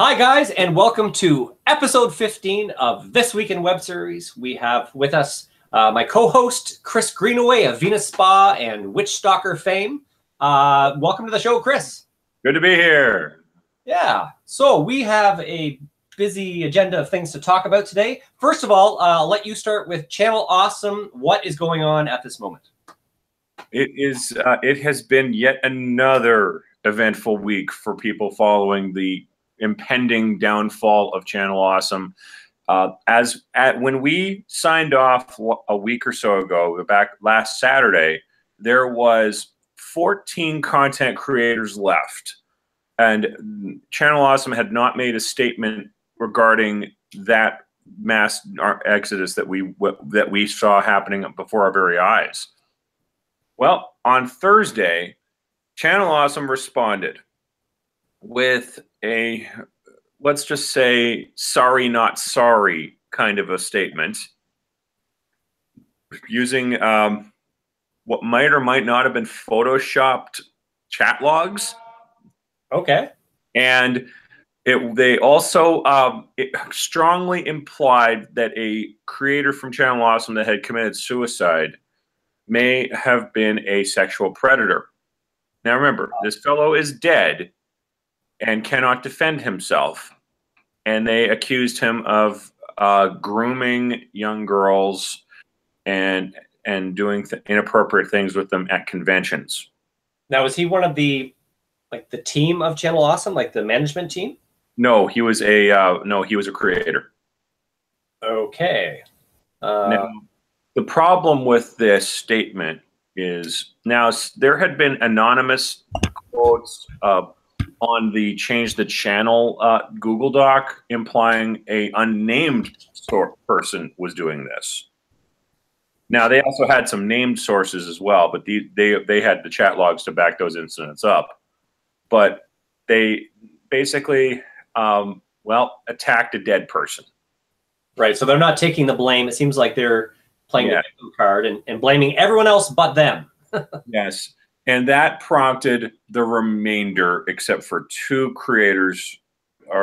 Hi, guys, and welcome to episode 15 of This Week in Web Series. We have with us my co-host, Chris Greenaway of Venus Spa and Witch Stalker fame. Welcome to the show, Chris. Good to be here. Yeah, so we have a busy agenda of things to talk about today. First of all, I'll let you start with Channel Awesome. What is going on at this moment? It has been yet another eventful week for people following the impending downfall of Channel Awesome. When we signed off a week or so ago, back last Saturday, there was 14 content creators left, and Channel Awesome had not made a statement regarding that mass exodus that we saw happening before our very eyes. Well, on Thursday, Channel Awesome responded with a, let's just say, sorry, not sorry kind of a statement, using what might or might not have been photoshopped chat logs. Okay. And they also strongly implied that a creator from Channel Awesome that had committed suicide may have been a sexual predator. Now remember, this fellow is dead and cannot defend himself. And they accused him of grooming young girls and doing inappropriate things with them at conventions. Now, is he one of the team of Channel Awesome, like the management team? No, he was a creator. Okay. Now, the problem with this statement is now there had been anonymous quotes on the change the channel Google Doc implying a unnamed person was doing this. Now they also had some named sources as well, but they had the chat logs to back those incidents up. But they basically attacked a dead person. Right, so they're not taking the blame. It seems like they're playing the victim card and blaming everyone else but them. Yes. And that prompted the remainder, except for two creators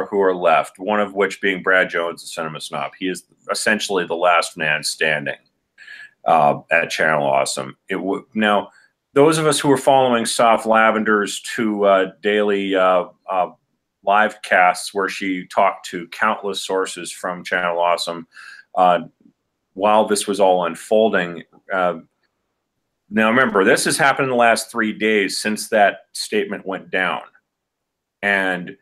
who are left, one of which being Brad Jones, the Cinema Snob. He is essentially the last man standing at Channel Awesome. Now, those of us who were following Soft Lavender's two daily live casts where she talked to countless sources from Channel Awesome while this was all unfolding, now, remember, this has happened in the last 3 days since that statement went down. And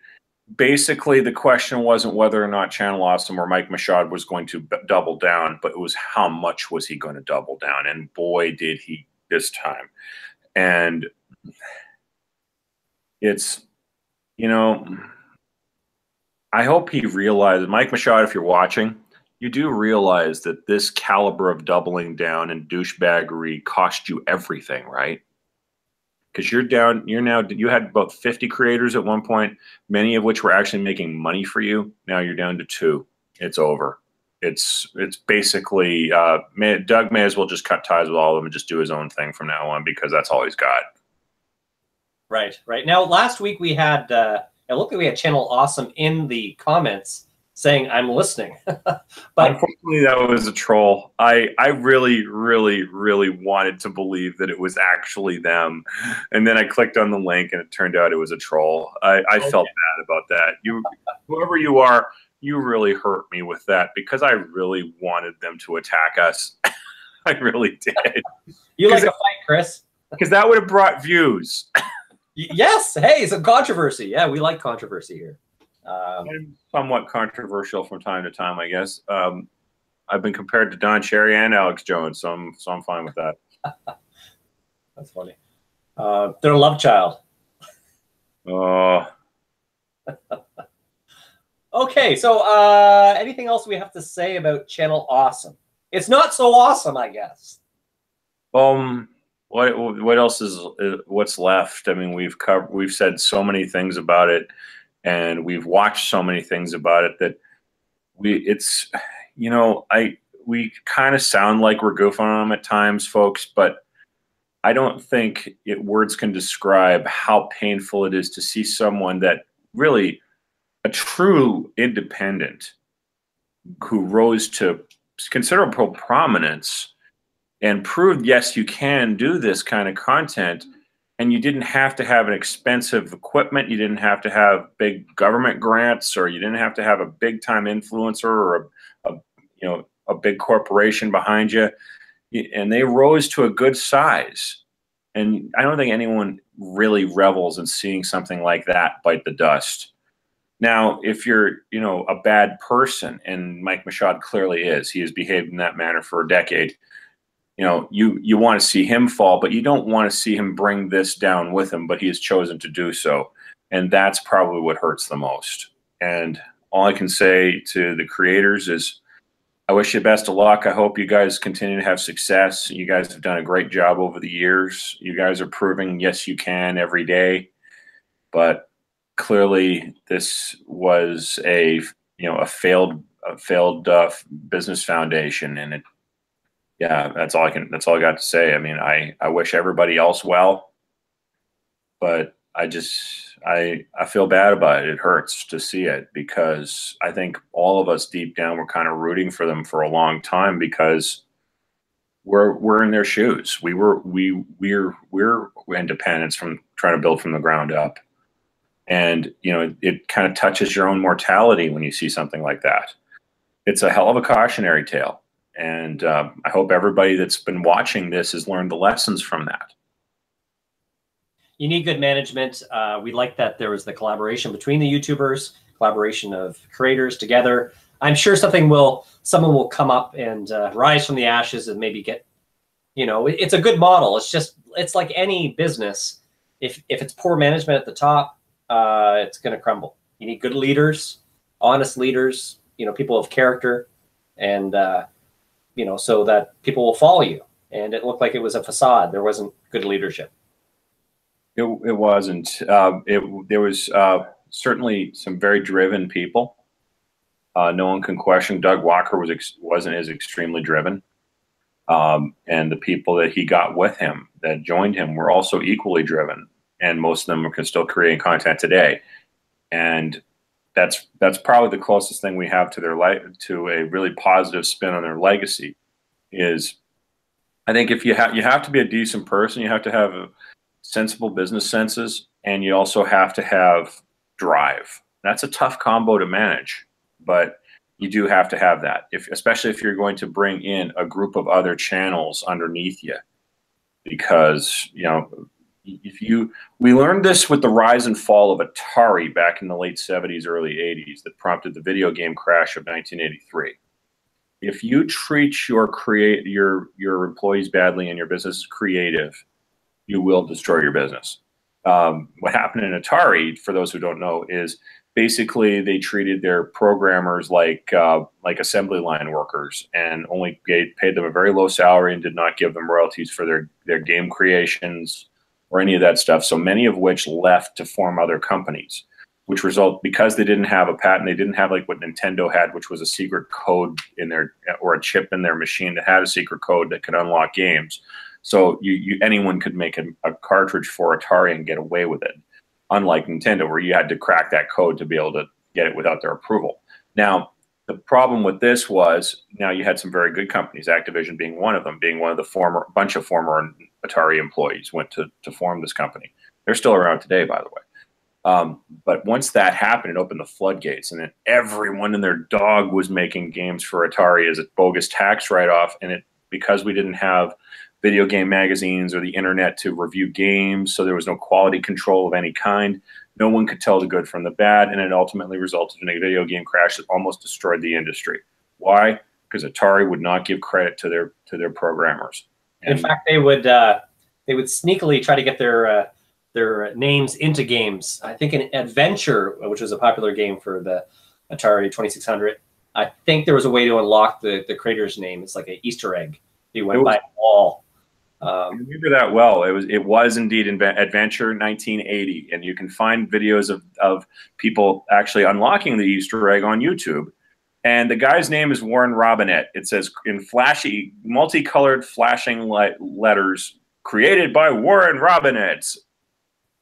basically, the question wasn't whether or not Channel Awesome or Mike Michaud was going to double down, but it was how much was he going to double down. And boy, did he this time. And it's, I hope he realized, Mike Michaud, if you're watching, you do realize that this caliber of doubling down and douchebaggery cost you everything, right? Because you had about 50 creators at one point, many of which were actually making money for you. Now you're down to 2. It's over. It's basically, Doug may as well just cut ties with all of them and just do his own thing from now on, because that's all he's got. Right. Now, last week we had, it looked like we had Channel Awesome in the comments saying I'm listening. But unfortunately, that was a troll. I really, really, really wanted to believe that it was actually them. And then I clicked on the link and it turned out it was a troll. I felt bad about that. Whoever you are, you really hurt me with that, because I really wanted them to attack us. I really did. You like a fight, Chris? Because that would have brought views. Yes. Hey, some controversy. Yeah, we like controversy here. I'm somewhat controversial from time to time, I guess. I've been compared to Don Cherry and Alex Jones, so I'm fine with that. That's funny. They're a love child. Oh. Okay, so anything else we have to say about Channel Awesome? It's not so awesome, I guess. What else is what's left? I mean, we've said so many things about it. And we've watched so many things about it that we kind of sound like we're goofing on them at times, folks, but I don't think words can describe how painful it is to see someone that really a true independent who rose to considerable prominence and proved, yes, you can do this kind of content, and you didn't have to have an expensive equipment, you didn't have to have big government grants, or you didn't have to have a big time influencer or a big corporation behind you, and they rose to a good size. And I don't think anyone really revels in seeing something like that bite the dust. Now, if you're, a bad person, and Mike Michaud clearly is, he has behaved in that manner for a decade, you want to see him fall, but you don't want to see him bring this down with him, but he has chosen to do so. And that's probably what hurts the most. And all I can say to the creators is, I wish you best of luck. I hope you guys continue to have success. You guys have done a great job over the years. You guys are proving, yes, you can every day. But clearly, this was a failed business foundation, and that's all I got to say. I mean, I wish everybody else well, but I feel bad about it. It hurts to see it, because I think all of us deep down were kind of rooting for them for a long time, because we're in their shoes. We're independents from trying to build from the ground up. And, it kind of touches your own mortality when you see something like that. It's a hell of a cautionary tale. And I hope everybody that's been watching this has learned the lessons from that. You need good management. We like that there was the collaboration between the YouTubers, collaboration of creators together. I'm sure someone will come up and rise from the ashes and maybe get, it's a good model. It's like any business. If it's poor management at the top, it's going to crumble. You need good leaders, honest leaders, people of character, and, so that people will follow you. And it looked like it was a facade. There wasn't good leadership. It wasn't. There was certainly some very driven people. No one can question Doug Walker wasn't as extremely driven. And the people that he got with him, that joined him, were also equally driven. And most of them are still creating content today. And that's probably the closest thing we have to to a really positive spin on their legacy. Is, I think, if you have to be a decent person, you have to have sensible business senses, and you also have to have drive. That's a tough combo to manage, but you do have to have that, especially if you're going to bring in a group of other channels underneath you. Because we learned this with the rise and fall of Atari back in the late 70s, early 80s, that prompted the video game crash of 1983. If you treat your employees badly and your business is creative, you will destroy your business. What happened in Atari, for those who don't know, is basically they treated their programmers like assembly line workers, and only paid them a very low salary and did not give them royalties for their game creations or any of that stuff. So many of which left to form other companies, which result, because they didn't have a patent, they didn't have like what Nintendo had, which was a secret code in or a chip in their machine that had a secret code that could unlock games. So anyone could make a cartridge for Atari and get away with it, unlike Nintendo, where you had to crack that code to be able to get it without their approval. Now, the problem with this was, now you had some very good companies, Activision being one of them, being one of the bunch of former Atari employees went to form this company. They're still around today, by the way. But once that happened, it opened the floodgates, and then everyone and their dog was making games for Atari as a bogus tax write-off. And because we didn't have video game magazines or the internet to review games, so there was no quality control of any kind, no one could tell the good from the bad, and it ultimately resulted in a video game crash that almost destroyed the industry. Why? Because Atari would not give credit to their programmers. In fact, they would sneakily try to get their names into games. I think in Adventure, which was a popular game for the Atari 2600, I think there was a way to unlock the creator's name. It's like an Easter egg. You went by all. I remember that well. It was indeed Adventure 1980, and you can find videos of people actually unlocking the Easter egg on YouTube. And the guy's name is Warren Robinette. It says in flashy, multicolored flashing letters, created by Warren Robinette.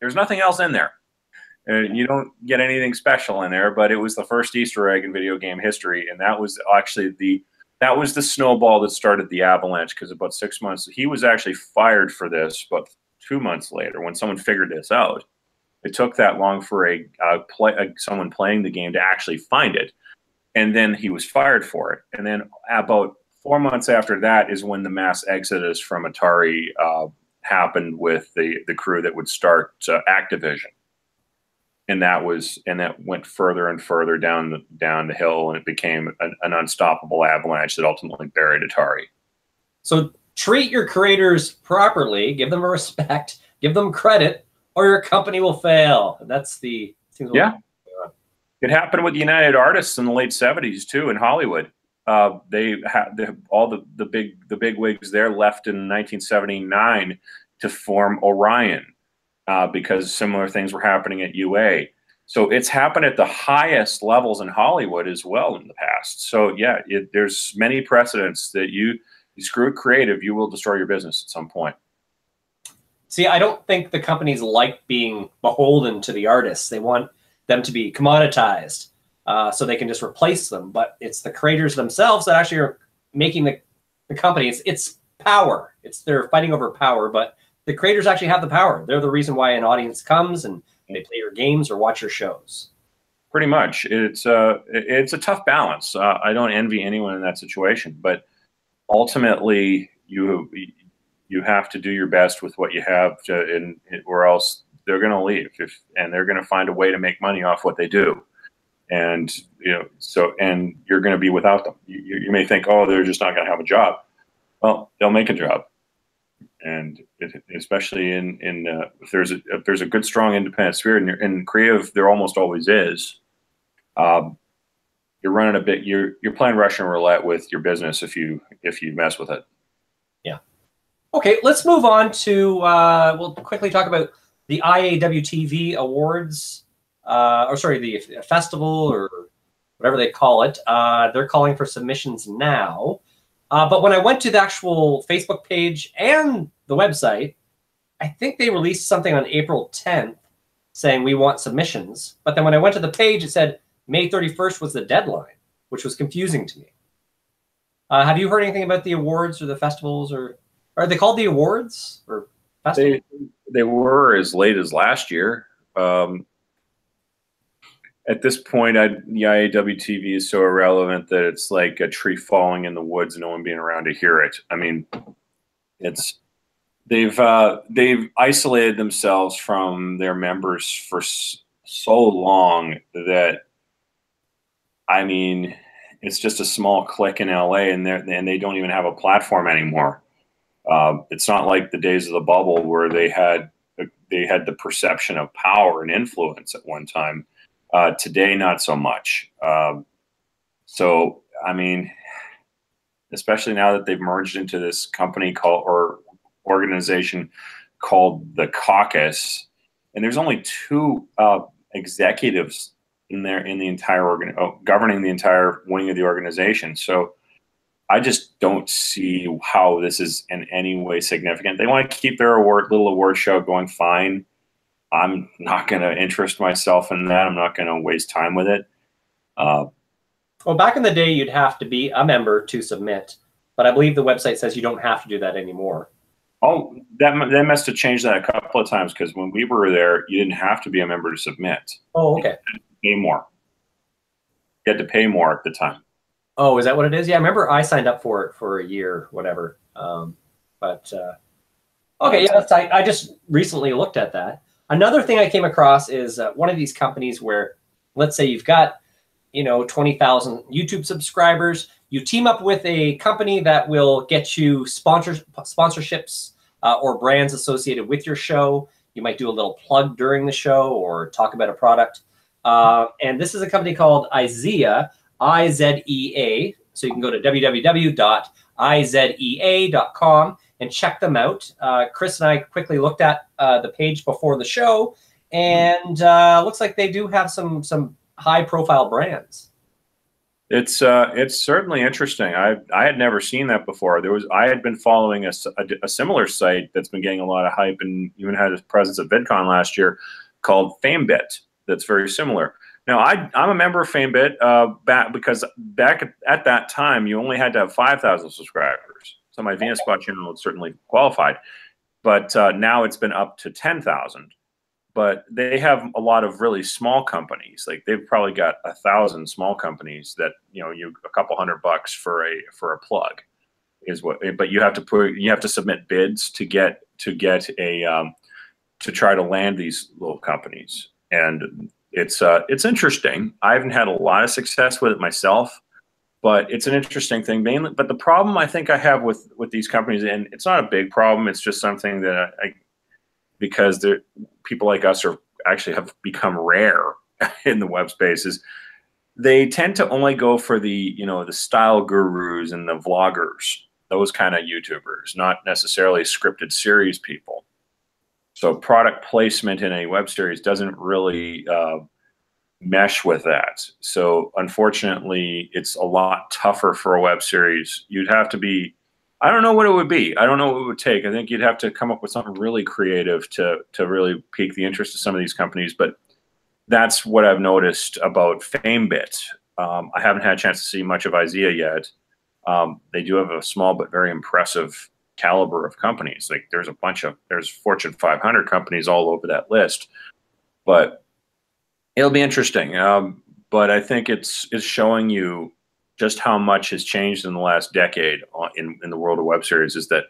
There's nothing else in there. And you don't get anything special in there, but it was the first Easter egg in video game history, and that was actually the snowball that started the avalanche. Because about 6 months, he was actually fired for this, but 2 months later, when someone figured this out, it took that long for someone playing the game to actually find it, and then he was fired for it. And then about 4 months after that is when the mass exodus from Atari happened with the crew that would start Activision. And that went further and further down the hill, and it became an unstoppable avalanche that ultimately buried Atari. So treat your creators properly, give them a respect, give them credit, or your company will fail. That's the yeah. It happened with United Artists in the late '70s too in Hollywood. They had all the big wigs there left in 1979 to form Orion. Because similar things were happening at UA. So it's happened at the highest levels in Hollywood as well in the past. So yeah, there's many precedents that you screw it creative, you will destroy your business at some point. See, I don't think the companies like being beholden to the artists. They want them to be commoditized so they can just replace them. But it's the creators themselves that actually are making the company. It's power. They're fighting over power, but the creators actually have the power. They're the reason why an audience comes and they play your games or watch your shows. Pretty much. It's a tough balance. I don't envy anyone in that situation, but ultimately you have to do your best with what you have, or else they're going to leave, and they're going to find a way to make money off what they do. And and you're going to be without them. You may think, oh, they're just not going to have a job. Well, they'll make a job. And especially if there's a good, strong, independent spirit in creative, there almost always is. You're running you're playing Russian roulette with your business if you mess with it. Yeah. Okay, let's move on to we'll quickly talk about the IAWTV Awards, the festival or whatever they call it. They're calling for submissions now. But when I went to the actual Facebook page and the website, I think they released something on April 10th saying we want submissions. But then when I went to the page, it said May 31st was the deadline, which was confusing to me. Have you heard anything about the awards or the festivals, or are they called the awards or festivals? They were as late as last year. At this point, the IAWTV is so irrelevant that it's like a tree falling in the woods and no one being around to hear it. I mean, they've isolated themselves from their members for so long that, I mean, it's just a small clique in LA, and they don't even have a platform anymore. It's not like the days of the bubble where they had the perception of power and influence at one time. Today, not so much. So, I mean, especially now that they've merged into this company organization called the Caucus, and there's only two executives in the entire governing the entire wing of the organization. So, I just don't see how this is in any way significant. They want to keep their little award show going, fine. I'm not going to interest myself in that. I'm not going to waste time with it. Well, back in the day, you'd have to be a member to submit, but I believe the website says you don't have to do that anymore. Oh, they must have changed that a couple of times, because when we were there, you didn't have to be a member to submit. Oh, okay. You had to pay more. You had to pay more at the time. Oh, is that what it is? Yeah, I remember I signed up for it for a year, whatever. Okay, yeah, I just recently looked at that. Another thing I came across is one of these companies where, let's say you've got, 20,000 YouTube subscribers. You team up with a company that will get you sponsorships or brands associated with your show. You might do a little plug during the show or talk about a product. And this is a company called IZEA, IZEA. So you can go to www.izea.com and check them out. Chris and I quickly looked at the page before the show, and looks like they do have some high-profile brands. It's certainly interesting. I had never seen that before. I had been following a similar site that's been getting a lot of hype and even had a presence at VidCon last year called FameBit. that's very similar. Now, I'm a member of FameBit because back at that time, you only had to have 5,000 subscribers. So my Venus Spot channel had certainly qualified. But now it's been up to 10,000. But they have a lot of really small companies. Like they've probably got 1,000 small companies that, a couple $100 for a plug is what. But you have to submit bids to get a to try to land these little companies. And it's interesting. I haven't had a lot of success with it myself, but it's an interesting thing. Mainly, but the problem I think I have with these companies, and it's not a big problem, it's just something that because people like us have become rare in the web spaces. They tend to only go for the the style gurus and the vloggers, those kind of YouTubers, not necessarily scripted series people. So product placement in a web series doesn't really mesh with that. So unfortunately, it's a lot tougher for a web series. You'd have to be, I don't know what it would be. I don't know what it would take. I think you'd have to come up with something really creative to really pique the interest of some of these companies. But that's what I've noticed about FameBit. I haven't had a chance to see much of Isaiah yet. They do have a small but very impressive caliber of companies. Like there's Fortune 500 companies all over that list. But it'll be interesting. But I think it's showing you just how much has changed in the last decade in the world of web series. Is that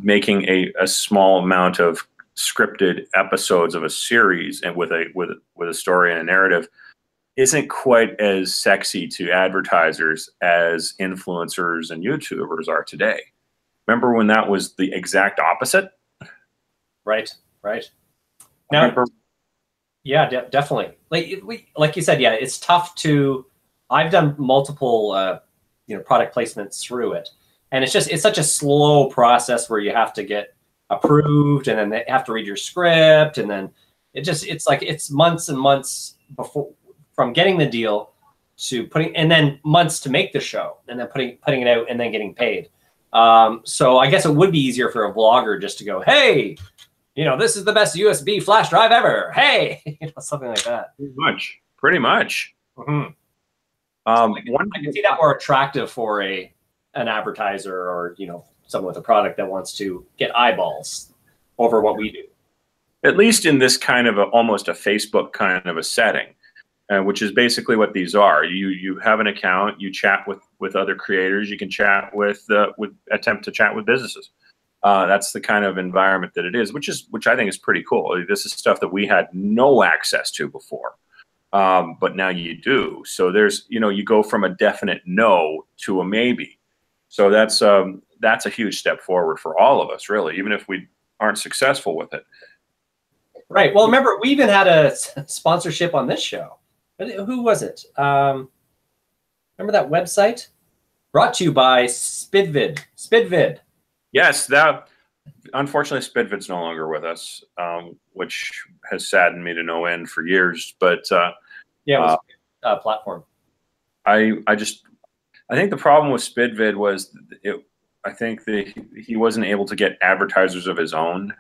making a small amount of scripted episodes of a series and with a story and a narrative isn't quite as sexy to advertisers as influencers and YouTubers are today. Remember when that was the exact opposite? Right. Now, yeah, definitely. Like you said, yeah, it's tough to. I've done multiple, product placements through it, and it's such a slow process where you have to get approved, and then they have to read your script, and then it's months and months from getting the deal to putting, and then months to make the show, and then putting it out, and then getting paid. So I guess it would be easier for a vlogger just to go, hey, this is the best USB flash drive ever. Hey, something like that. Pretty much. Mm-hmm. I can see that more attractive for an advertiser or someone with a product that wants to get eyeballs over what we do. At least in this kind of almost a Facebook kind of a setting, which is basically what these are. You have an account, you chat with other creators, you can chat attempt to chat with businesses. That's the kind of environment that it is, which I think is pretty cool. This is stuff that we had no access to before. But now you do. So there's, you go from a definite no to a maybe. So that's a huge step forward for all of us, really, even if we aren't successful with it. Right. Well, remember, we even had a sponsorship on this show. Who was it? Remember that website? Brought to you by Spidvid. Yes, unfortunately, Spidvid's no longer with us, which has saddened me to no end for years. But yeah, it was a platform. I think the problem with Spidvid was I think that he wasn't able to get advertisers of his own,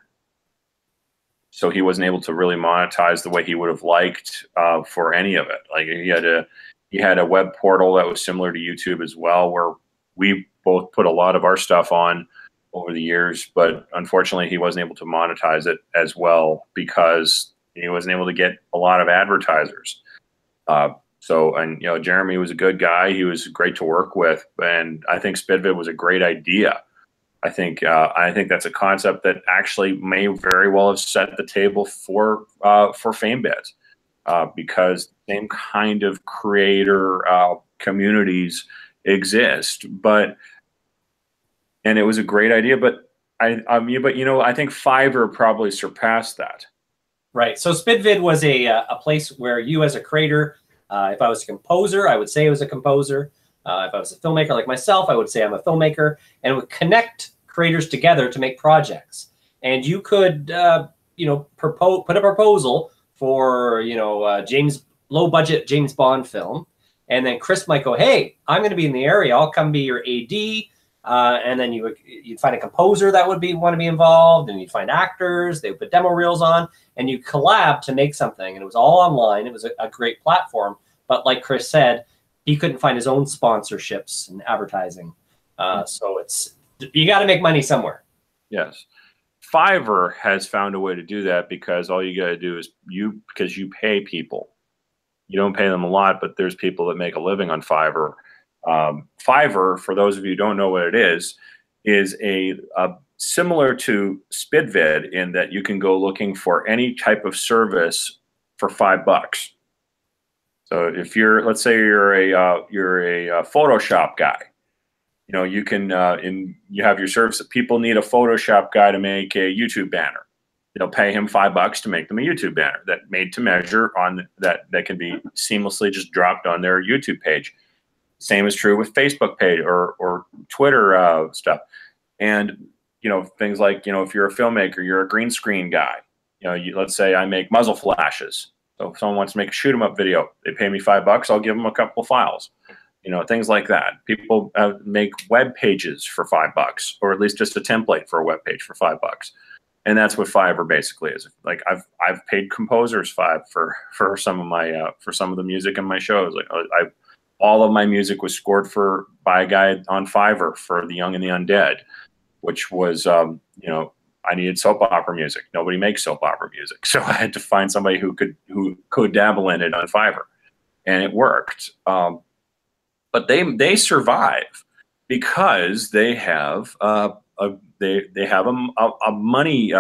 so he wasn't able to really monetize the way he would have liked for any of it. Like he had a web portal that was similar to YouTube as well, where we both put a lot of our stuff on over the years, but unfortunately he wasn't able to monetize it as well because he wasn't able to get a lot of advertisers. Jeremy was a good guy. He was great to work with, and I think Spidvid was a great idea. I think that's a concept that actually may very well have set the table for FameBit, because the same kind of creator communities exist, and it was a great idea, but I think Fiverr probably surpassed that. Right. So Spidvid was a place where you, as a creator, if I was a composer, I would say I was a composer. If I was a filmmaker like myself, I would say I'm a filmmaker, and it would connect creators together to make projects. And you could, put a proposal for, low budget James Bond film, and then Chris might go, hey, I'm going to be in the area. I'll come be your AD. and then you'd find a composer that would want to be involved, and you'd find actors. They would put demo reels on, and you collab to make something. And it was all online. It was a great platform. But like Chris said, he couldn't find his own sponsorships and advertising. So you got to make money somewhere. Yes. Fiverr has found a way to do that, because all you got to do is because you pay people. You don't pay them a lot, but there's people that make a living on Fiverr. Fiverr, for those of you who don't know what it is a similar to SpidVid in that you can go looking for any type of service for $5. So if let's say you're a Photoshop guy, you know, you can you have your service that people need a Photoshop guy to make a YouTube banner. They'll pay him $5 to make them a YouTube banner that made to measure on that can be seamlessly just dropped on their YouTube page. Same is true with Facebook page or Twitter stuff. And, you know, things like, you know, if you're a filmmaker, you're a green screen guy, you know, let's say I make muzzle flashes. So if someone wants to make a shoot 'em up video, they pay me $5, I'll give them a couple of files, you know, things like that. People make web pages for $5, or at least just a template for a web page for $5. And that's what Fiverr basically is. Like I've paid composers $5 for some of my for some of the music in my shows. Like all of my music was scored by a guy on Fiverr for The Young and the Undead, which was you know, I needed soap opera music. Nobody makes soap opera music, so I had to find somebody who could dabble in it on Fiverr, and it worked. But they survive because they have they have a money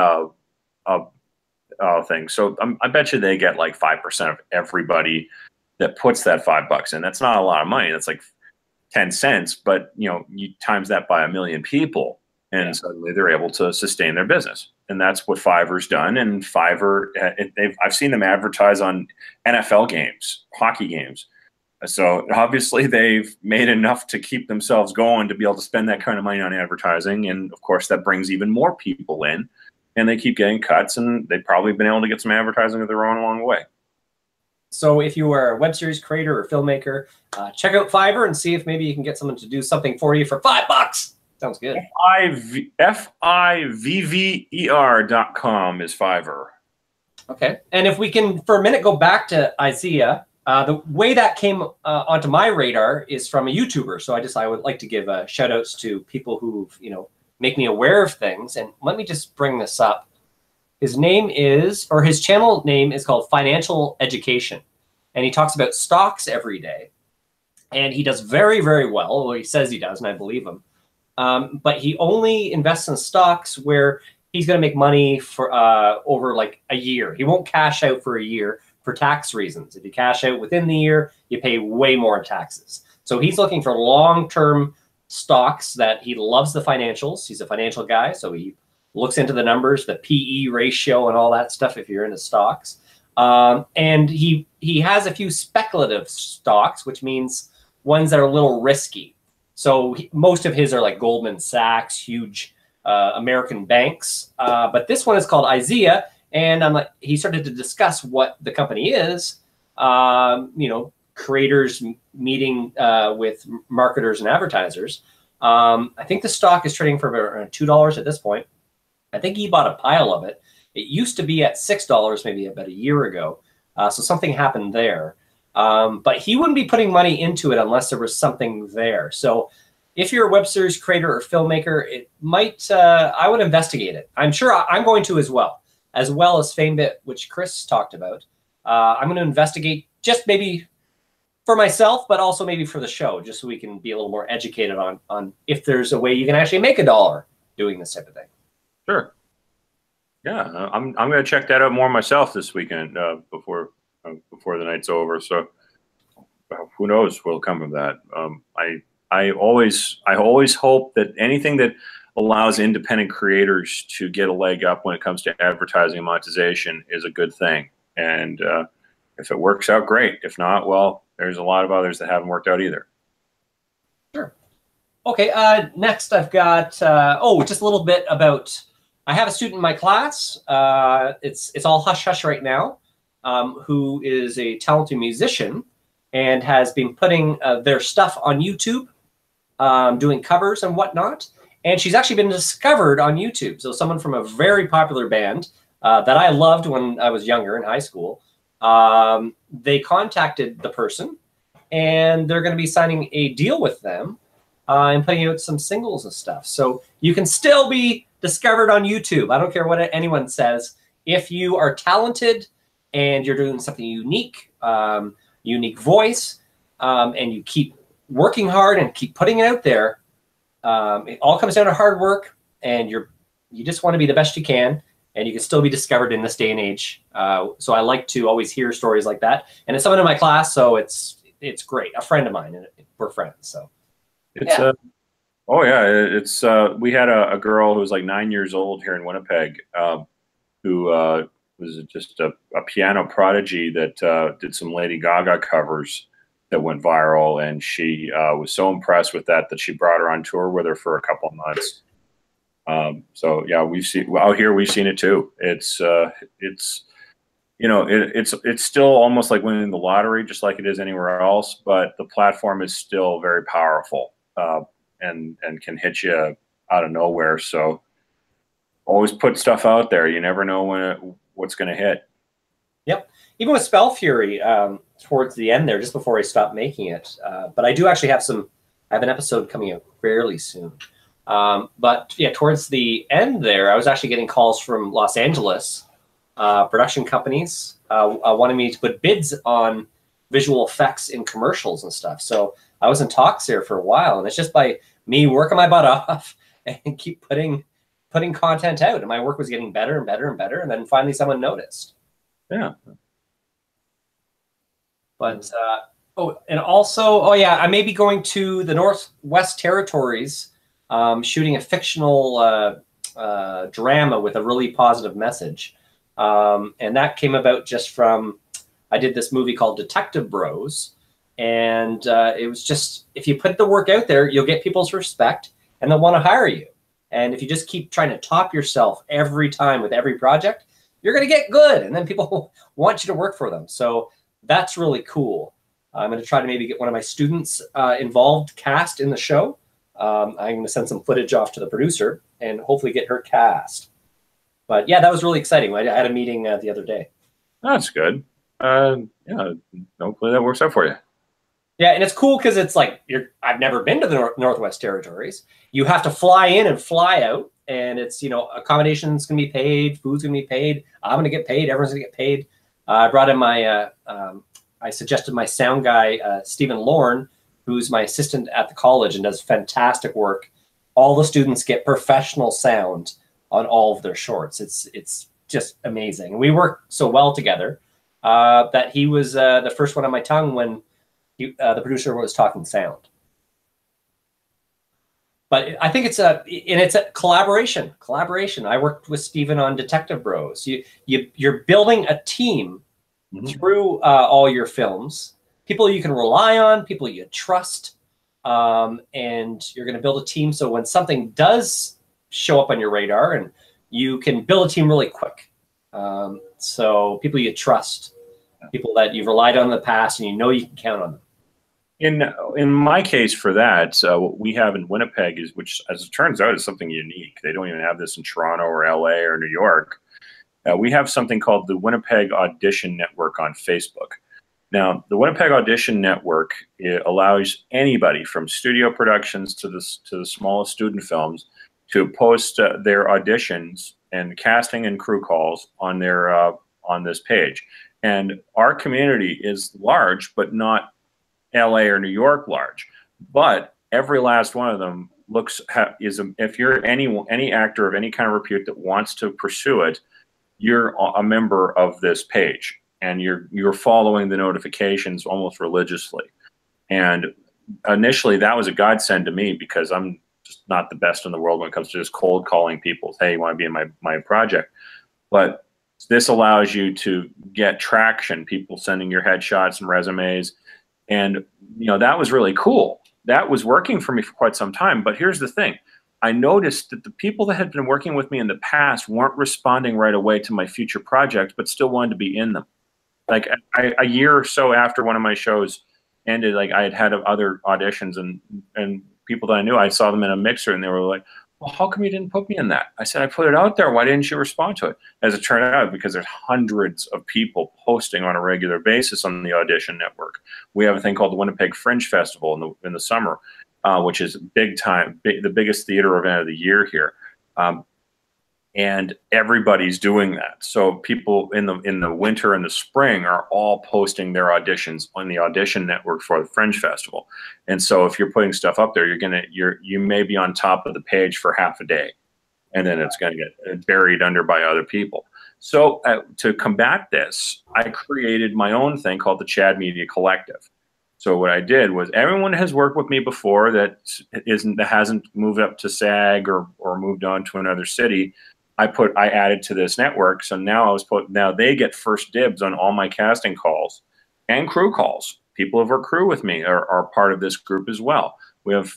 thing. So I bet you they get like 5% of everybody that puts that $5 in. That's not a lot of money. That's like 10 cents, but you know, you times that by 1 million people, and suddenly they're able to sustain their business. And that's what Fiverr's done. And Fiverr, I've seen them advertise on NFL games, hockey games. So obviously they've made enough to keep themselves going to be able to spend that kind of money on advertising. And of course that brings even more people in, and they keep getting cuts, and they've probably been able to get some advertising of their own along the way. So if you are a web series creator or filmmaker, check out Fiverr and see if maybe you can get someone to do something for you for $5. Sounds good. FIVVER.com is Fiverr. Okay. And if we can, for a minute, go back to Isaiah. The way that came onto my radar is from a YouTuber. So I would like to give shout outs to people who, you know, make me aware of things. And let me just bring this up. His name is, or his channel name is called Financial Education. And he talks about stocks every day. And he does very, very well. Well, he says he does, and I believe him. But he only invests in stocks where he's going to make money for over like a year. He won't cash out for a year for tax reasons. If you cash out within the year, you pay way more in taxes. So he's looking for long-term stocks that he loves the financials. He's a financial guy, so he looks into the numbers, the PE ratio and all that stuff if you're into stocks. And he has a few speculative stocks, which means ones that are a little risky. So most of his are like Goldman Sachs, huge American banks. But this one is called Isaiah. And he started to discuss what the company is, you know, creators meeting with marketers and advertisers. I think the stock is trading for around $2 at this point. I think he bought a pile of it. It used to be at $6 maybe about a year ago. So something happened there. But he wouldn't be putting money into it unless there was something there. So if you're a web series creator or filmmaker, it might, I would investigate it. I'm sure I'm going to as well as FameBit, which Chris talked about. I'm going to investigate just maybe for myself, but also maybe for the show, just so we can be a little more educated on if there's a way you can actually make $1 doing this type of thing. Sure. Yeah, I'm going to check that out more myself this weekend before the night's over. So who knows what'll come of that. I always hope that anything that allows independent creators to get a leg up when it comes to advertising and monetization is a good thing. And if it works out, great. If not, well, there's a lot of others that haven't worked out either. Sure. Okay, next I've got, just a little bit about, I have a student in my class. It's all hush-hush right now, who is a talented musician and has been putting their stuff on YouTube. doing covers and whatnot. And she's actually been discovered on YouTube. So someone from a very popular band that I loved when I was younger in high school, they contacted the person, and they're going to be signing a deal with them and putting out some singles and stuff. So you can still be discovered on YouTube. I don't care what anyone says. If you are talented and you're doing something unique, unique voice, and you keep working hard and keep putting it out there, it all comes down to hard work, and you just want to be the best you can, and you can still be discovered in this day and age. So I like to always hear stories like that, and it's someone in my class, so it's great. A friend of mine, and we're friends. So it's oh yeah, it's we had a girl who was like 9 years old here in Winnipeg, who was just a piano prodigy that did some Lady Gaga covers that went viral, and she was so impressed with that she brought her on tour with her for a couple of months. So yeah, out here we've seen it too. It's you know, it's still almost like winning the lottery, just like it is anywhere else. But the platform is still very powerful, and can hit you out of nowhere. So always put stuff out there. You never know what's going to hit. Yep. Even with Spell Fury, towards the end there, just before I stopped making it. But I do actually have I have an episode coming out fairly soon. But yeah, towards the end there, I was actually getting calls from Los Angeles production companies wanting me to put bids on visual effects in commercials and stuff. So I was in talks there for a while, and it's just by me working my butt off and keep putting content out, and my work was getting better and better and better, and then finally someone noticed. Yeah. But and also, yeah, I may be going to the Northwest Territories, shooting a fictional drama with a really positive message, and that came about just from I did this movie called Detective Bros, and it was just, if you put the work out there, you'll get people's respect, and they'll want to hire you. And if you just keep trying to top yourself every time with every project, you're going to get good, and then people want you to work for them. So that's really cool. I'm going to try to maybe get one of my students involved, cast in the show. I'm going to send some footage off to the producer and hopefully get her cast. But yeah, that was really exciting. I had a meeting the other day. That's good. Yeah, hopefully that works out for you. Yeah, and it's cool because it's like I've never been to the Northwest Territories. You have to fly in and fly out, and it's, you know, accommodation's gonna be paid, food's gonna be paid. I'm gonna get paid. Everyone's gonna get paid. I brought in my I suggested my sound guy Stephen Lorne, who's my assistant at the college and does fantastic work. All the students get professional sound on all of their shorts. It's just amazing, and we work so well together that he was the first one on my tongue when the producer was talking sound. But I think it's a collaboration. I worked with Stephen on Detective Bros. You're building a team through all your films, people you can rely on, people you trust, and you're going to build a team so when something does show up on your radar, and you can build a team really quick. So people you trust, people that you've relied on in the past, and you know you can count on them. In my case, for that, what we have in Winnipeg is, which as it turns out is something unique. They don't even have this in Toronto or LA or New York. We have something called the Winnipeg Audition Network on Facebook. Now, the Winnipeg Audition Network, it allows anybody from studio productions to the smallest student films to post their auditions and casting and crew calls on their on this page. And our community is large, but not LA or New York large. But every last one of them if you're any actor of any kind of repute that wants to pursue it, you're a member of this page, and you're following the notifications almost religiously. And initially, that was a godsend to me because I'm just not the best in the world when it comes to just cold calling people. Hey, you want to be in my project? But this allows you to get traction, people sending your headshots and resumes. And, you know, that was really cool. That was working for me for quite some time. But here's the thing. I noticed that the people that had been working with me in the past weren't responding right away to my future projects, but still wanted to be in them. Like a year or so after one of my shows ended, like I had other auditions, and people that I knew, I saw them in a mixer, and they were like, well, how come you didn't put me in that? I said, I put it out there. Why didn't you respond to it? As it turned out, because there's hundreds of people posting on a regular basis on the Audition Network. We have a thing called the Winnipeg Fringe Festival in the summer, which is big time, the biggest theater event of the year here. And everybody's doing that. So people in the winter and the spring are all posting their auditions on the Audition Network for the Fringe Festival. And so if you're putting stuff up there, you may be on top of the page for half a day, and then it's going to get buried under by other people. So to combat this, I created my own thing called the Chad Media Collective. So what I did was, everyone has worked with me before that hasn't moved up to SAG or moved on to another city. I added to this network, so now now they get first dibs on all my casting calls and crew calls. People who've worked crew with me are part of this group as well. We have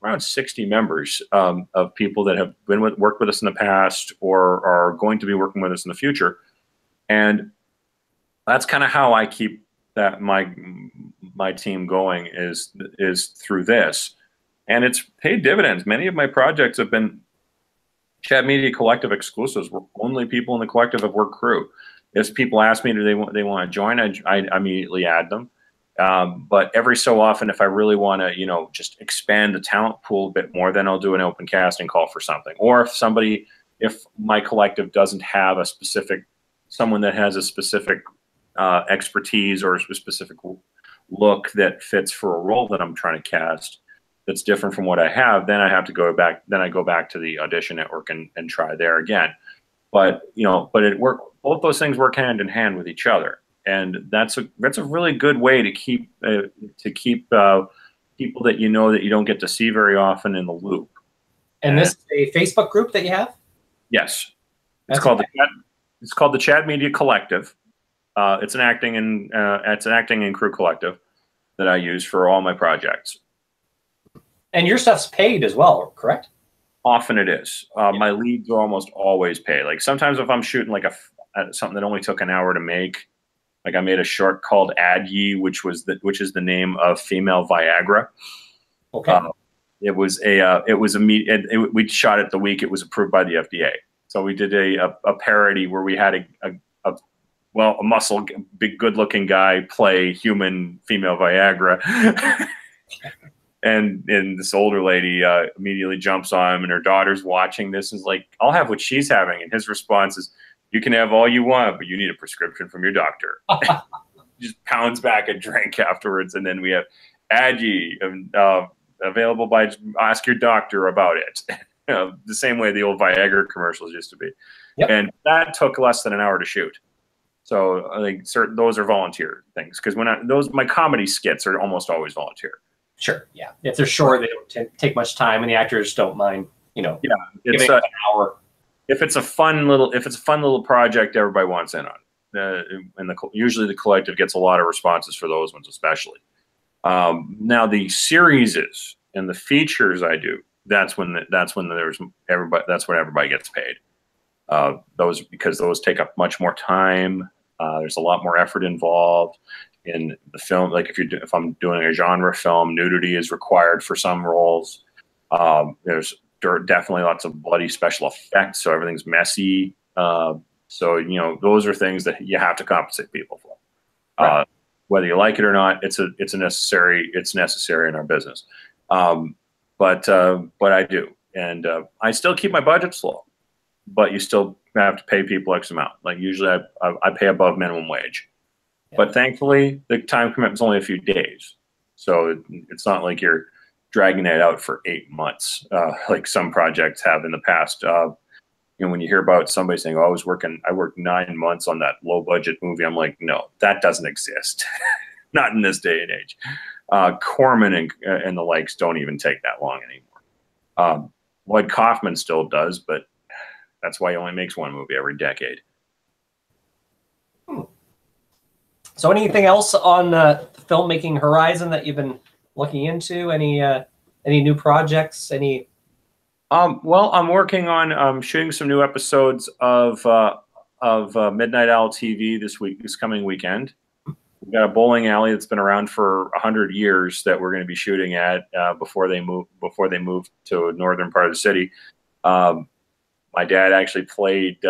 around 60 members of people that have worked with us in the past or are going to be working with us in the future, and that's kind of how I keep that my team going is through this, and it's paid dividends. Many of my projects have been Chad Media Collective exclusives, where only people in the collective have worked crew. If people ask me, do they want to join, I immediately add them. But every so often, if I really want to, just expand the talent pool a bit more, then I'll do an open casting call for something. Or if my collective doesn't have someone that has a specific expertise or a specific look that fits for a role that I'm trying to cast, that's different from what I have, then I have to go back. Then I go back to the Audition Network and try there again. But both those things work hand in hand with each other, and that's a really good way to keep people that that you don't get to see very often in the loop. And this is a Facebook group that you have? Yes, it's called the Chad Media Collective. It's an acting and crew collective that I use for all my projects. And your stuff's paid as well, correct? Often it is. My leads are almost always paid. Like sometimes if I'm shooting like something that only took an hour to make, like I made a short called Ad Ye, which is the name of female Viagra. Okay. We shot it the week it was approved by the FDA. So we did a parody where we had a muscle, big, good-looking guy play human female Viagra. And this older lady immediately jumps on him, and her daughter's watching this and is like, I'll have what she's having. And his response is, you can have all you want, but you need a prescription from your doctor. Just pounds back a drink afterwards. And then we have Agi, available by ask your doctor about it. The same way the old Viagra commercials used to be. Yep. And that took less than an hour to shoot. So I think those are volunteer things, because my comedy skits are almost always volunteer. Sure. Yeah. If they're short, they don't take much time, and the actors don't mind. Yeah. It's an hour. If it's a fun little project, everybody wants in on. Usually the collective gets a lot of responses for those ones, especially. Now the series and the features I do, that's when everybody gets paid. Because those take up much more time. There's a lot more effort involved in the film. Like if I'm doing a genre film, nudity is required for some roles. There's definitely lots of bloody special effects, so everything's messy. So those are things that you have to compensate people for. Right. Whether you like it or not, it's necessary in our business. But I do, and I still keep my budgets low. But you still have to pay people X amount. Like usually I pay above minimum wage. Yeah. But thankfully, the time commitment's only a few days. So it's not like you're dragging it out for 8 months, like some projects have in the past. When you hear about somebody saying, oh, I worked 9 months on that low budget movie, I'm like, no, that doesn't exist. Not in this day and age. Corman and the likes don't even take that long anymore. Lloyd Kaufman still does, but that's why he only makes one movie every decade. So anything else on the filmmaking horizon that you've been looking into? Any new projects? Well, I'm working on shooting some new episodes of Midnight Owl TV this coming weekend. we've got a bowling alley that's been around for 100 years that we're going to be shooting at before they move to a northern part of the city. My dad actually played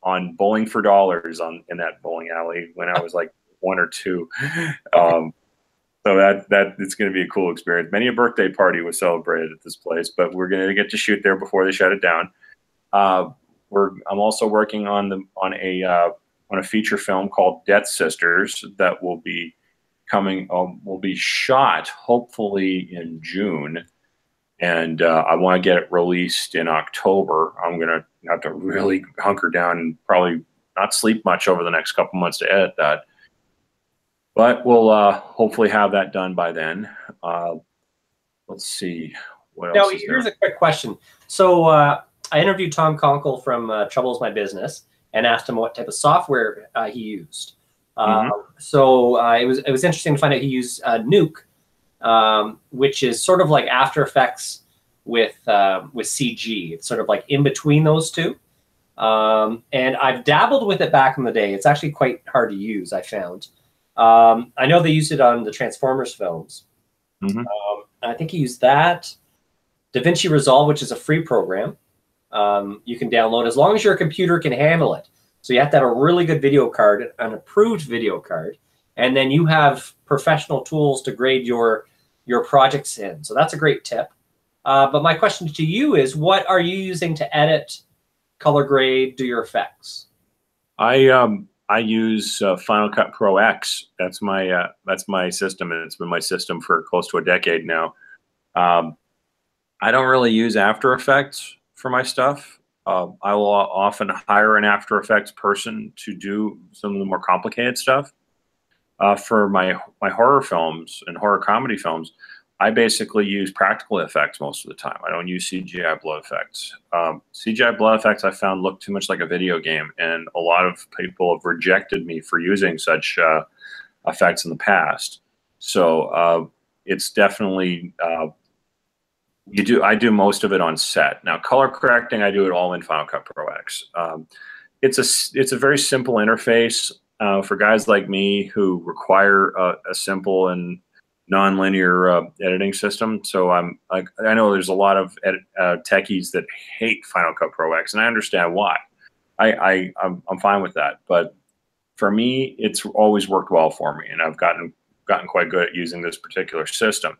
on Bowling for Dollars in that bowling alley when I was like 1 or 2. So that it's going to be a cool experience. Many a birthday party was celebrated at this place, but we're going to get to shoot there before they shut it down. I'm also working on a feature film called Death Sisters that will be coming. Will be shot hopefully in June, and I want to get it released in October. I'm going to have to really hunker down and probably not sleep much over the next couple months to edit that. But we'll hopefully have that done by then. Let's see. What else is there? Here's a quick question. So I interviewed Tom Conkle from Trouble Is My Business and asked him what type of software he used. So it was interesting to find out he used Nuke, which is sort of like After Effects with CG. It's sort of like in between those two. And I've dabbled with it back in the day. It's actually quite hard to use, I found. I know they used it on the Transformers films. I think he used that. DaVinci Resolve, which is a free program, you can download as long as your computer can handle it. So you have to have a really good video card, an approved video card, and then you have professional tools to grade your projects in. So that's a great tip. But my question to you is, what are you using to edit, color grade, do your effects? I use Final Cut Pro X. That's my system, and it's been my system for close to a decade now. I don't really use After Effects for my stuff. I will often hire an After Effects person to do some of the more complicated stuff. For my horror films and horror comedy films, I basically use practical effects most of the time. I don't use CGI blood effects. CGI blood effects I found look too much like a video game, and a lot of people have rejected me for using such effects in the past. So it's definitely I do most of it on set. Now, color correcting, I do it all in Final Cut Pro X. It's a very simple interface for guys like me who require a simple and non-linear editing system. So I know there's a lot of techies that hate Final Cut Pro X, and I understand why. I'm fine with that, but for me, it's always worked well for me, and I've gotten quite good at using this particular system.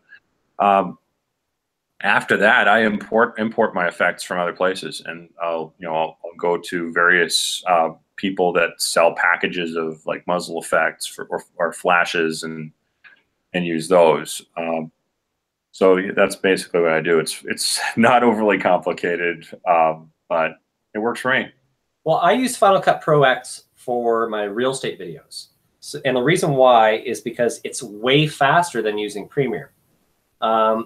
After that, I import my effects from other places, and I'll go to various people that sell packages of like muzzle effects or flashes and use those. So that's basically what I do. It's not overly complicated, but it works for me. Well, I use Final Cut Pro X for my real estate videos. And the reason why is because it's way faster than using Premiere.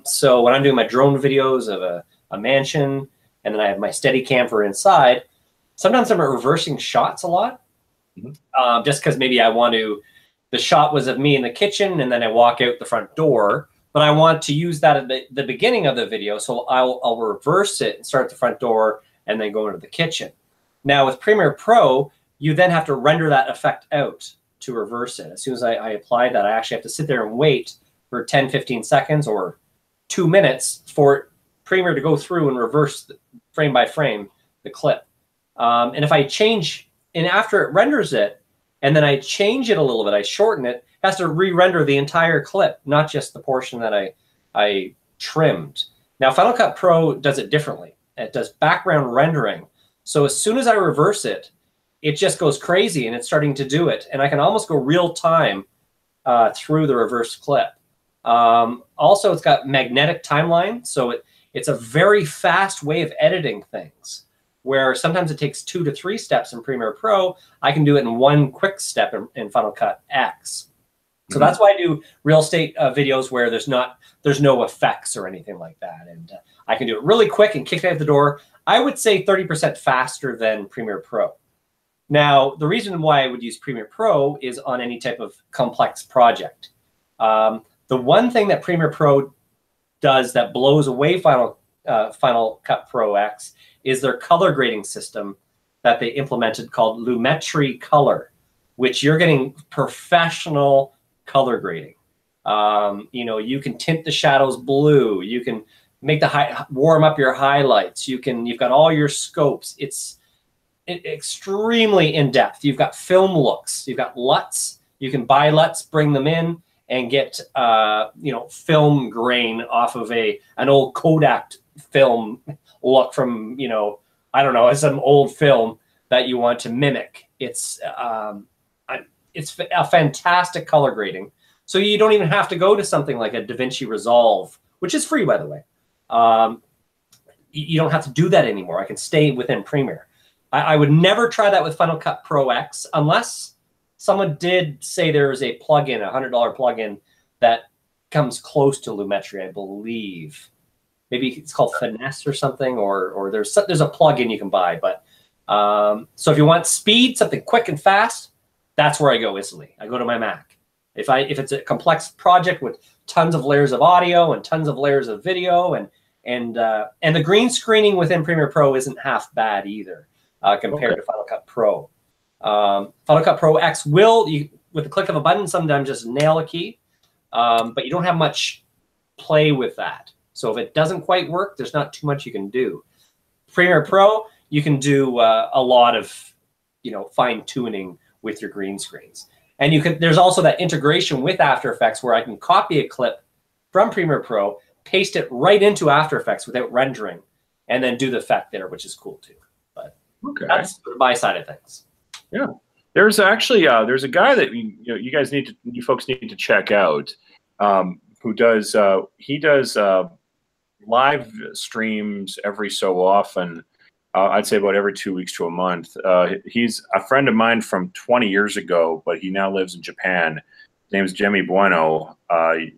So when I'm doing my drone videos of a mansion, and then I have my Steadicam for inside, sometimes I'm reversing shots a lot, just because maybe I want to, the shot was of me in the kitchen, and then I walk out the front door, but I want to use that at the beginning of the video, so I'll reverse it and start at the front door and then go into the kitchen. Now with Premiere Pro, you then have to render that effect out to reverse it. As soon as I apply that, I actually have to sit there and wait for 10, 15 seconds or 2 minutes for Premiere to go through and reverse frame by frame the clip. And if I change, and after it renders it, and then I change it a little bit, I shorten it, it has to re-render the entire clip, not just the portion that I trimmed. Now, Final Cut Pro does it differently. It does background rendering. So as soon as I reverse it, it just goes crazy, and it's starting to do it. And I can almost go real time through the reverse clip. Also, it's got magnetic timeline, so it's a very fast way of editing things, where sometimes it takes 2 to 3 steps in Premiere Pro. I can do it in one quick step in Final Cut X. So that's why I do real estate videos where there's no effects or anything like that, and I can do it really quick and kick it out the door. I would say 30% faster than Premiere Pro. Now, the reason why I would use Premiere Pro is on any type of complex project. The one thing that Premiere Pro does that blows away Final Cut Pro X is their color grading system that they implemented called Lumetri Color, which you're getting professional color grading. You know, you can tint the shadows blue. You can make the warm up your highlights. You've got all your scopes. It's extremely in depth. You've got film looks. You've got LUTs. You can buy LUTs, bring them in, and get you know, film grain off of an old Kodak film look from, you know, I don't know, some old film that you want to mimic. It's a fantastic color grading. So you don't even have to go to something like a DaVinci Resolve, which is free, by the way. You don't have to do that anymore. I can stay within Premiere. I would never try that with Final Cut Pro X unless someone did say there is a plugin, a $100 plugin that comes close to Lumetri, I believe. Maybe it's called Finesse or something, or there's a plugin you can buy. But so if you want speed, something quick and fast, that's where I go instantly. I go to my Mac. If it's a complex project with tons of layers of audio and tons of layers of video, and the green screening within Premiere Pro isn't half bad either compared to Final Cut Pro. Final Cut Pro X will, with the click of a button, sometimes just nail a key, but you don't have much play with that. So if it doesn't quite work, there's not too much you can do. Premiere Pro, you can do a lot of, you know, fine tuning with your green screens. And there's also that integration with After Effects where I can copy a clip from Premiere Pro, paste it right into After Effects without rendering, and then do the effect there, which is cool too. But that's my side of things. Yeah, there's actually there's a guy that you folks need to check out, who does he does live streams every so often. I'd say about every 2 weeks to a month. He's a friend of mine from 20 years ago, but he now lives in Japan. His name is Jimmy Bueno.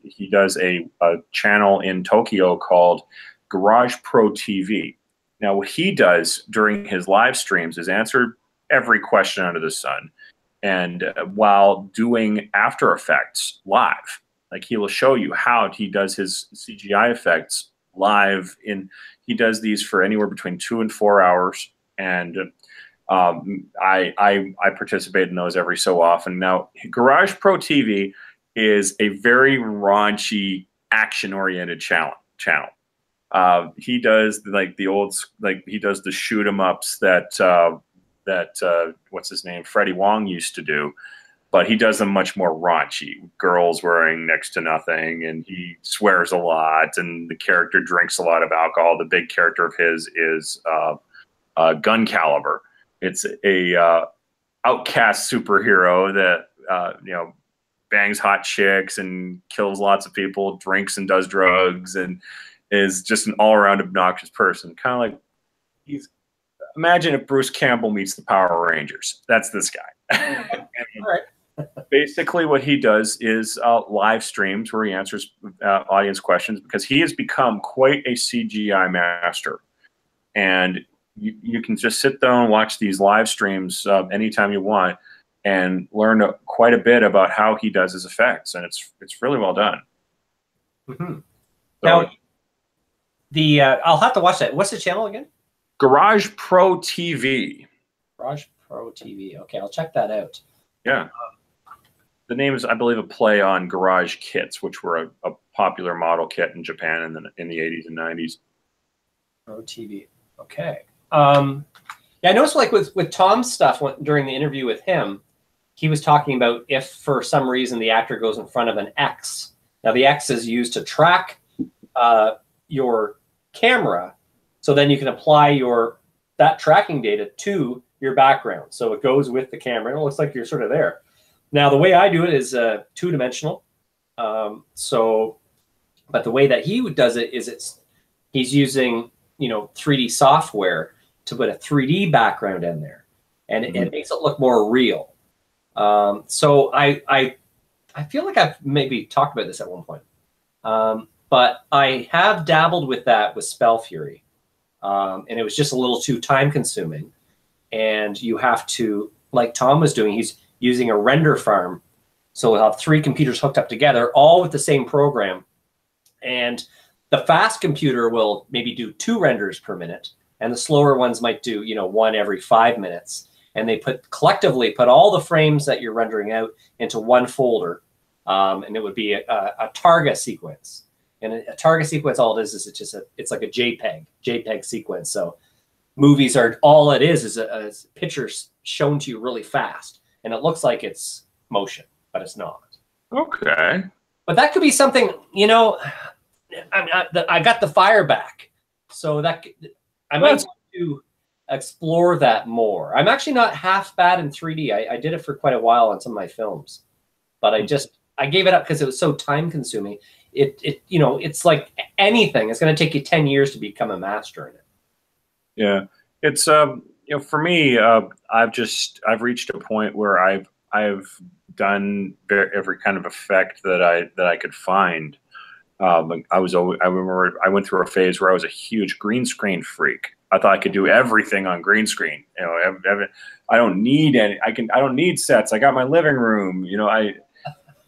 He does a channel in Tokyo called Garage Pro TV. Now, what he does during his live streams is answer every question under the sun. And while doing After Effects live, like he will show you how he does his CGI effects live. He does these for anywhere between 2 and 4 hours. And I participate in those every so often. Now, Garage Pro TV is a very raunchy, action-oriented channel. He does like he does the shoot 'em ups that what's his name, Freddie Wong used to do, but he does them much more raunchy. Girls wearing next to nothing, and he swears a lot, and the character drinks a lot of alcohol. The big character of his is Gun Caliber. It's a outcast superhero that you know, bangs hot chicks and kills lots of people, drinks and does drugs, and is just an all-around obnoxious person. Kind of like imagine if Bruce Campbell meets the Power Rangers. That's this guy. All right. Basically, what he does is live streams where he answers audience questions, because he has become quite a CGI master. And you can just sit there and watch these live streams anytime you want and learn quite a bit about how he does his effects. And it's really well done. Mm-hmm. So, now, I'll have to watch that. What's the channel again? Garage Pro TV. Garage Pro TV. Okay, I'll check that out. Yeah. The name is, I believe, a play on garage kits, which were a popular model kit in Japan in the 80s and 90s. Pro TV. Okay. Yeah, I noticed like with Tom's stuff during the interview with him, he was talking about if for some reason the actor goes in front of an X. Now the X is used to track your camera, so then you can apply that tracking data to your background. So it goes with the camera. It looks like you're sort of there. Now, the way I do it is two-dimensional. But the way that he does it is he's using, you know, 3D software to put a 3D background in there, and it makes it look more real. So I feel like I've maybe talked about this at one point, but I have dabbled with that with Spell Fury, and it was just a little too time-consuming. And you have to, like Tom was doing, he's using a render farm. So we'll have 3 computers hooked up together, all with the same program. And the fast computer will maybe do 2 renders per minute, and the slower ones might do, you know, 1 every 5 minutes. And they collectively put all the frames that you're rendering out into one folder. and it would be a Targa sequence. And a Targa sequence, all it is it's like a JPEG sequence. So movies are all it is a picture shown to you really fast, and it looks like it's motion, but it's not. Okay. But that could be something, you know. I got the fire back, so that I might want to explore that more. I'm actually not half bad in 3D. I did it for quite a while on some of my films, but I gave it up because it was so time consuming. You know, it's like anything. It's going to take you 10 years to become a master in it. Yeah, it's you know, for me, I've reached a point where I've done every kind of effect that I could find. I remember I went through a phase where I was a huge green screen freak. I thought I could do everything on green screen. You know, I don't need any. I don't need sets. I got my living room. You know,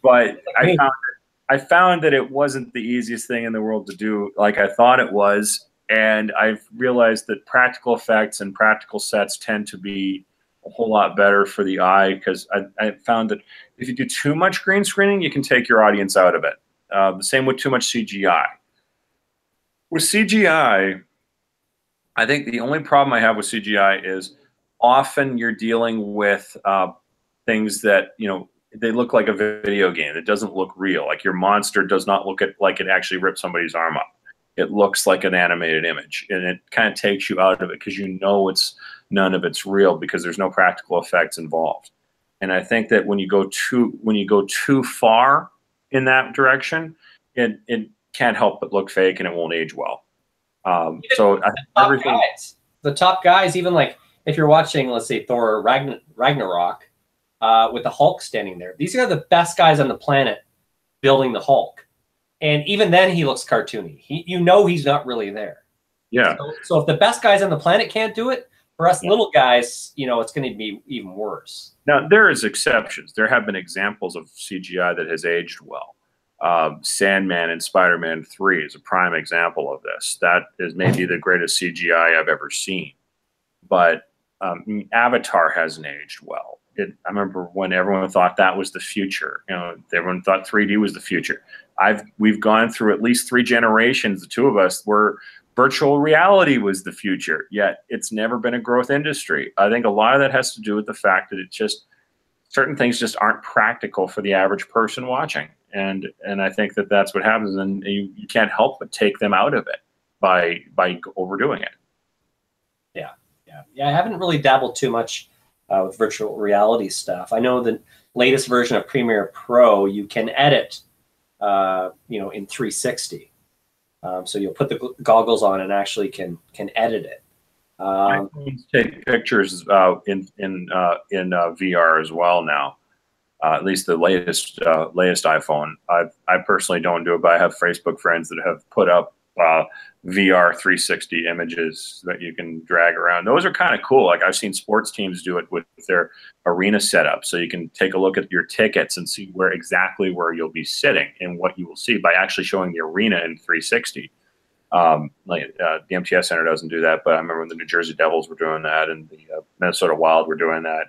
but I found that it wasn't the easiest thing in the world to do like I thought it was. And I've realized that practical effects and practical sets tend to be a whole lot better for the eye, because I found that if you do too much green screening, you can take your audience out of it. The same with too much CGI. With CGI, I think the only problem I have with CGI is often you're dealing with things that, you know, they look like a video game. It doesn't look real. Like your monster does not look like it actually ripped somebody's arm up. It looks like an animated image, and it kind of takes you out of it because you know none of it's real because there's no practical effects involved. And I think that when you go too far in that direction, it can't help but look fake, and it won't age well. So the top guys, even like if you're watching, let's say Thor Ragnarok, with the Hulk standing there, these are the best guys on the planet building the Hulk. And even then, he looks cartoony. You know he's not really there. Yeah. So if the best guys on the planet can't do it, for us little guys, you know, it's going to be even worse. Now, there is exceptions. There have been examples of CGI that has aged well. Sandman in Spider-Man 3 is a prime example of this. That is maybe the greatest CGI I've ever seen. But Avatar hasn't aged well. I remember when everyone thought that was the future. You know, everyone thought 3D was the future. We've gone through at least 3 generations, the two of us, where virtual reality was the future. Yet it's never been a growth industry. I think a lot of that has to do with the fact that certain things just aren't practical for the average person watching. And I think that that's what happens, and you can't help but take them out of it by overdoing it. Yeah. I haven't really dabbled too much with virtual reality stuff. I know the latest version of Premiere Pro, you can edit, you know, in 360. So you'll put the goggles on and actually can edit it. Take pictures in VR as well now. At least the latest iPhone. I personally don't do it, but I have Facebook friends that have put up VR 360 images that you can drag around. Those are kind of cool. Like I've seen sports teams do it with their arena setup, so you can take a look at your tickets and see exactly where you'll be sitting and what you will see by actually showing the arena in 360. The MTS Center doesn't do that, but I remember when the New Jersey Devils were doing that, and the Minnesota Wild were doing that,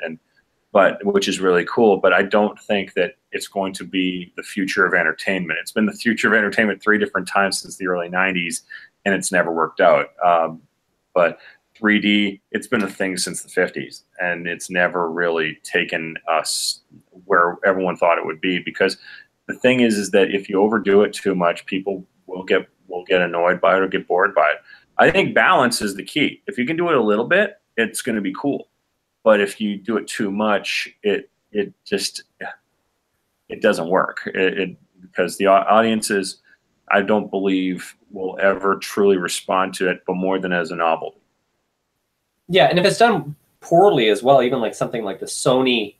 which is really cool. But I don't think that it's going to be the future of entertainment. It's been the future of entertainment 3 different times since the early 90s, and it's never worked out. But 3D, it's been a thing since the 50s, and it's never really taken us where everyone thought it would be. Because the thing is that if you overdo it too much, people will get annoyed by it or get bored by it. I think balance is the key. If you can do it a little bit, it's going to be cool. But if you do it too much, it doesn't work. Because the audiences, I don't believe, will ever truly respond to it, but more than as a novelty. Yeah, and if it's done poorly as well, even like something like the Sony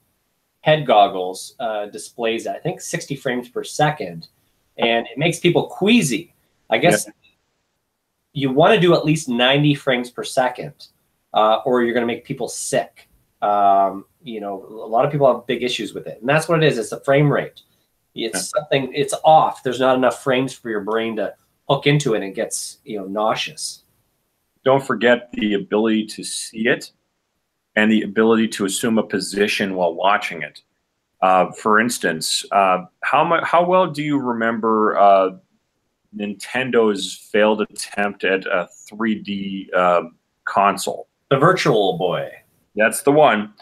head goggles displays, I think 60 frames per second, and it makes people queasy. I guess you want to do at least 90 frames per second, or you're going to make people sick. You know, a lot of people have big issues with it, and that's what it is. It's the frame rate. It's something. It's off. There's not enough frames for your brain to hook into it, and it gets, you know, nauseous. Don't forget the ability to see it and the ability to assume a position while watching it. For instance, how well do you remember Nintendo's failed attempt at a 3D console? The Virtual Boy. That's the one.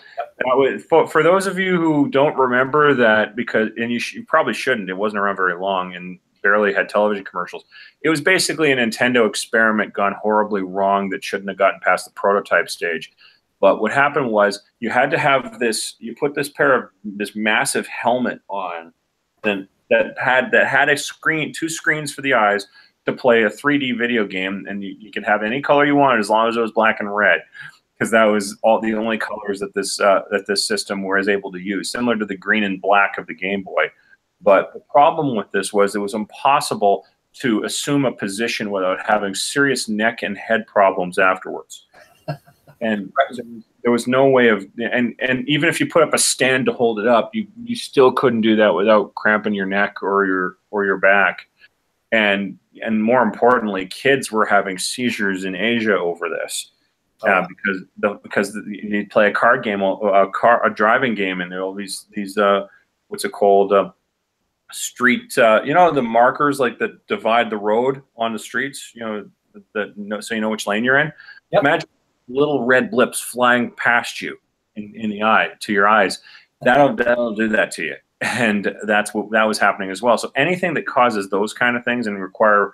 For those of you who don't remember that, and you probably shouldn't, it wasn't around very long and barely had television commercials. It was basically a Nintendo experiment gone horribly wrong that shouldn't have gotten past the prototype stage. But what happened was you had to have this. You put this massive helmet on, then that had a screen, 2 screens for the eyes to play a 3D video game, and you could have any color you wanted as long as it was black and red, because that was the only colors that this system was able to use, similar to the green and black of the Game Boy. But the problem with this was it was impossible to assume a position without having serious neck and head problems afterwards. And there was no way of, and even if you put up a stand to hold it up, you still couldn't do that without cramping your neck or your back. And more importantly, kids were having seizures in Asia over this. Because you play a card game, a driving game, and there are all these what's it called, street, the markers like that divide the road on the streets, so you know which lane you're in. Yep. Imagine little red blips flying past you in the eye to your eyes. That'll do that to you, and that was happening as well. So anything that causes those kind of things and require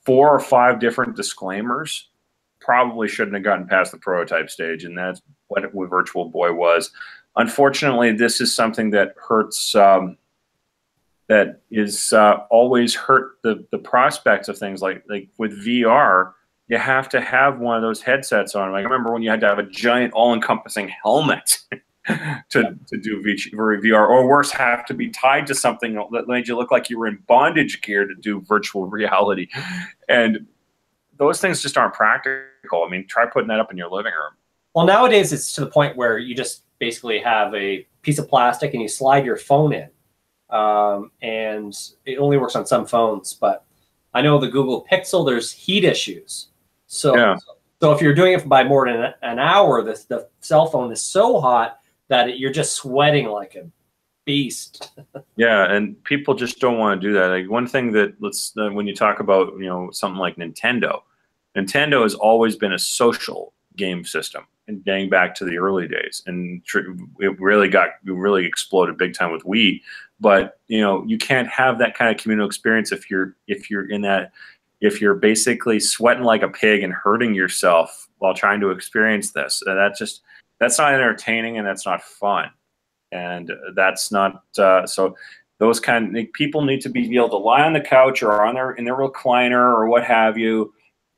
4 or 5 different disclaimers probably shouldn't have gotten past the prototype stage, and that's what Virtual Boy was. Unfortunately, this is something that hurts. That is always hurt the prospects of things like with VR. You have to have one of those headsets on. Like, I remember when you had to have a giant, all-encompassing helmet to do VR, or worse, have to be tied to something that made you look like you were in bondage gear to do virtual reality. And those things just aren't practical. I mean, try putting that up in your living room. Well, nowadays it's to the point where you just basically have a piece of plastic and you slide your phone in. And it only works on some phones, but I know the Google Pixel, there's heat issues. So if you're doing it by more than an hour, the cell phone is so hot that you're just sweating like a beast. Yeah, and people just don't want to do that. Like, one thing that when you talk about something like Nintendo has always been a social game system, and getting back to the early days, and it really exploded big time with Wii. But you can't have that kind of communal experience if you're basically sweating like a pig and hurting yourself while trying to experience this. That's not entertaining, and that's not fun, and that's not so. Those people need to be able to lie on the couch or in their recliner or what have you,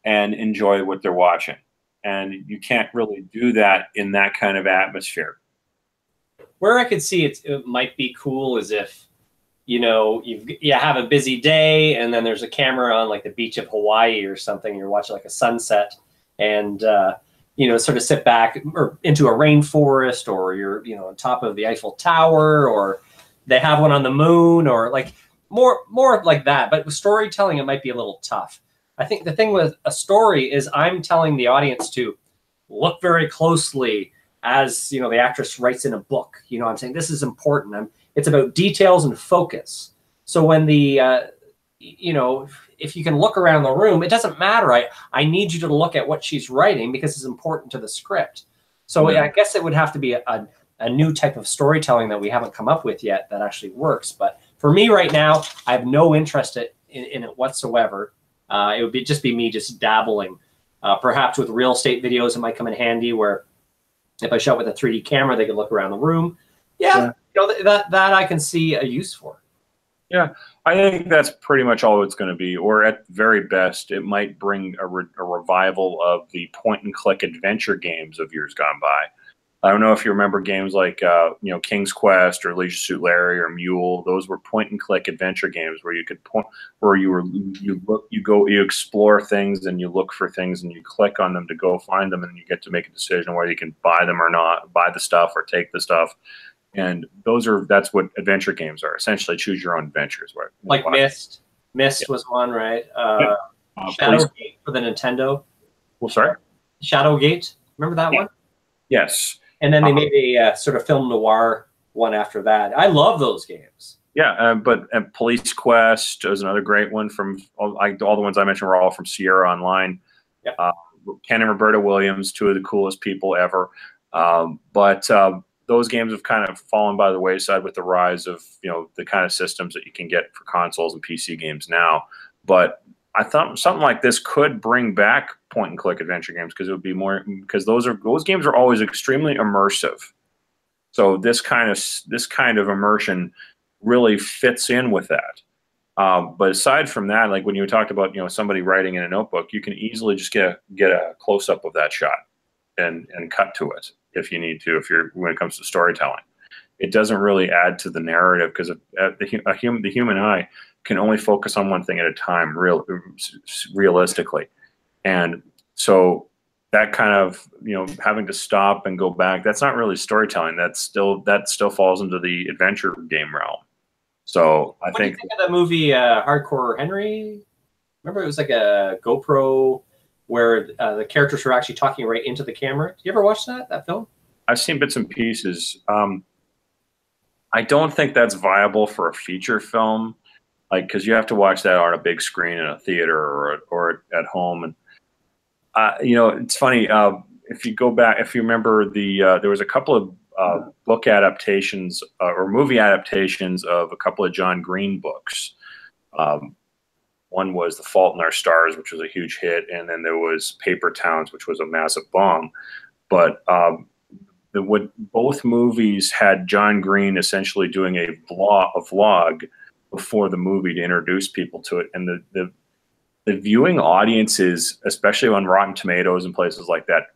and enjoy what they're watching. And you can't really do that in that kind of atmosphere. Where I could see it might be cool is if, you have a busy day and then there's a camera on like the beach of Hawaii or something. You're watching like a sunset and, sort of sit back or into a rainforest, or you're, on top of the Eiffel Tower, or they have one on the moon, or like more like that. But with storytelling, it might be a little tough. I think the thing with a story is I'm telling the audience to look very closely as, the actress writes in a book. I'm saying this is important. It's about details and focus. So when if you can look around the room, it doesn't matter. I need you to look at what she's writing because it's important to the script. So I guess it would have to be a new type of storytelling that we haven't come up with yet that actually works. But for me right now, I have no interest in it whatsoever. It would just be me just dabbling. Perhaps with real estate videos, it might come in handy where if I shot with a 3D camera, they could look around the room. Yeah. That I can see a use for. Yeah, I think that's pretty much all it's going to be. Or at very best, it might bring a revival of the point-and-click adventure games of years gone by. I don't know if you remember games like King's Quest or Leisure Suit Larry or Mule. Those were point-and-click adventure games where you could you explore things and you look for things and you click on them to go find them, and you get to make a decision whether you can buy them or not, buy the stuff or take the stuff. And that's what adventure games are. Essentially, choose your own adventures. Right? Like Myst. Myst was one, right? Shadowgate for the Nintendo. Well, sorry? Shadowgate. Remember that one? Yes. And then they made a sort of film noir one after that. I love those games. Yeah, but Police Quest is another great one from all the ones I mentioned were all from Sierra Online. Yep. Ken and Roberta Williams, two of the coolest people ever. But those games have kind of fallen by the wayside with the rise of the kind of systems that you can get for consoles and PC games now. But I thought something like this could bring back point and click adventure games because it would be more because those games are always extremely immersive. So this kind of immersion really fits in with that. But aside from that, like when you talked about somebody writing in a notebook, you can easily just get a close up of that shot and cut to it if you need to. When it comes to storytelling, it doesn't really add to the narrative because the human eye can only focus on one thing at a time, realistically, and so that kind of having to stop and go back, that's not really storytelling. That still falls into the adventure game realm. So I think of the movie Hardcore Henry. Remember, it was like a GoPro where the characters were actually talking right into the camera. Did you ever watch that film? I've seen bits and pieces. I don't think that's viable for a feature film, like because you have to watch that on a big screen in a theater or at home. And it's funny if you go back, if you remember there was a couple of book adaptations or movie adaptations of a couple of John Green books. One was The Fault in Our Stars, which was a huge hit, and then there was Paper Towns, which was a massive bomb. But both movies had John Green essentially doing a vlog before the movie to introduce people to it, and the viewing audiences, especially on Rotten Tomatoes and places like that,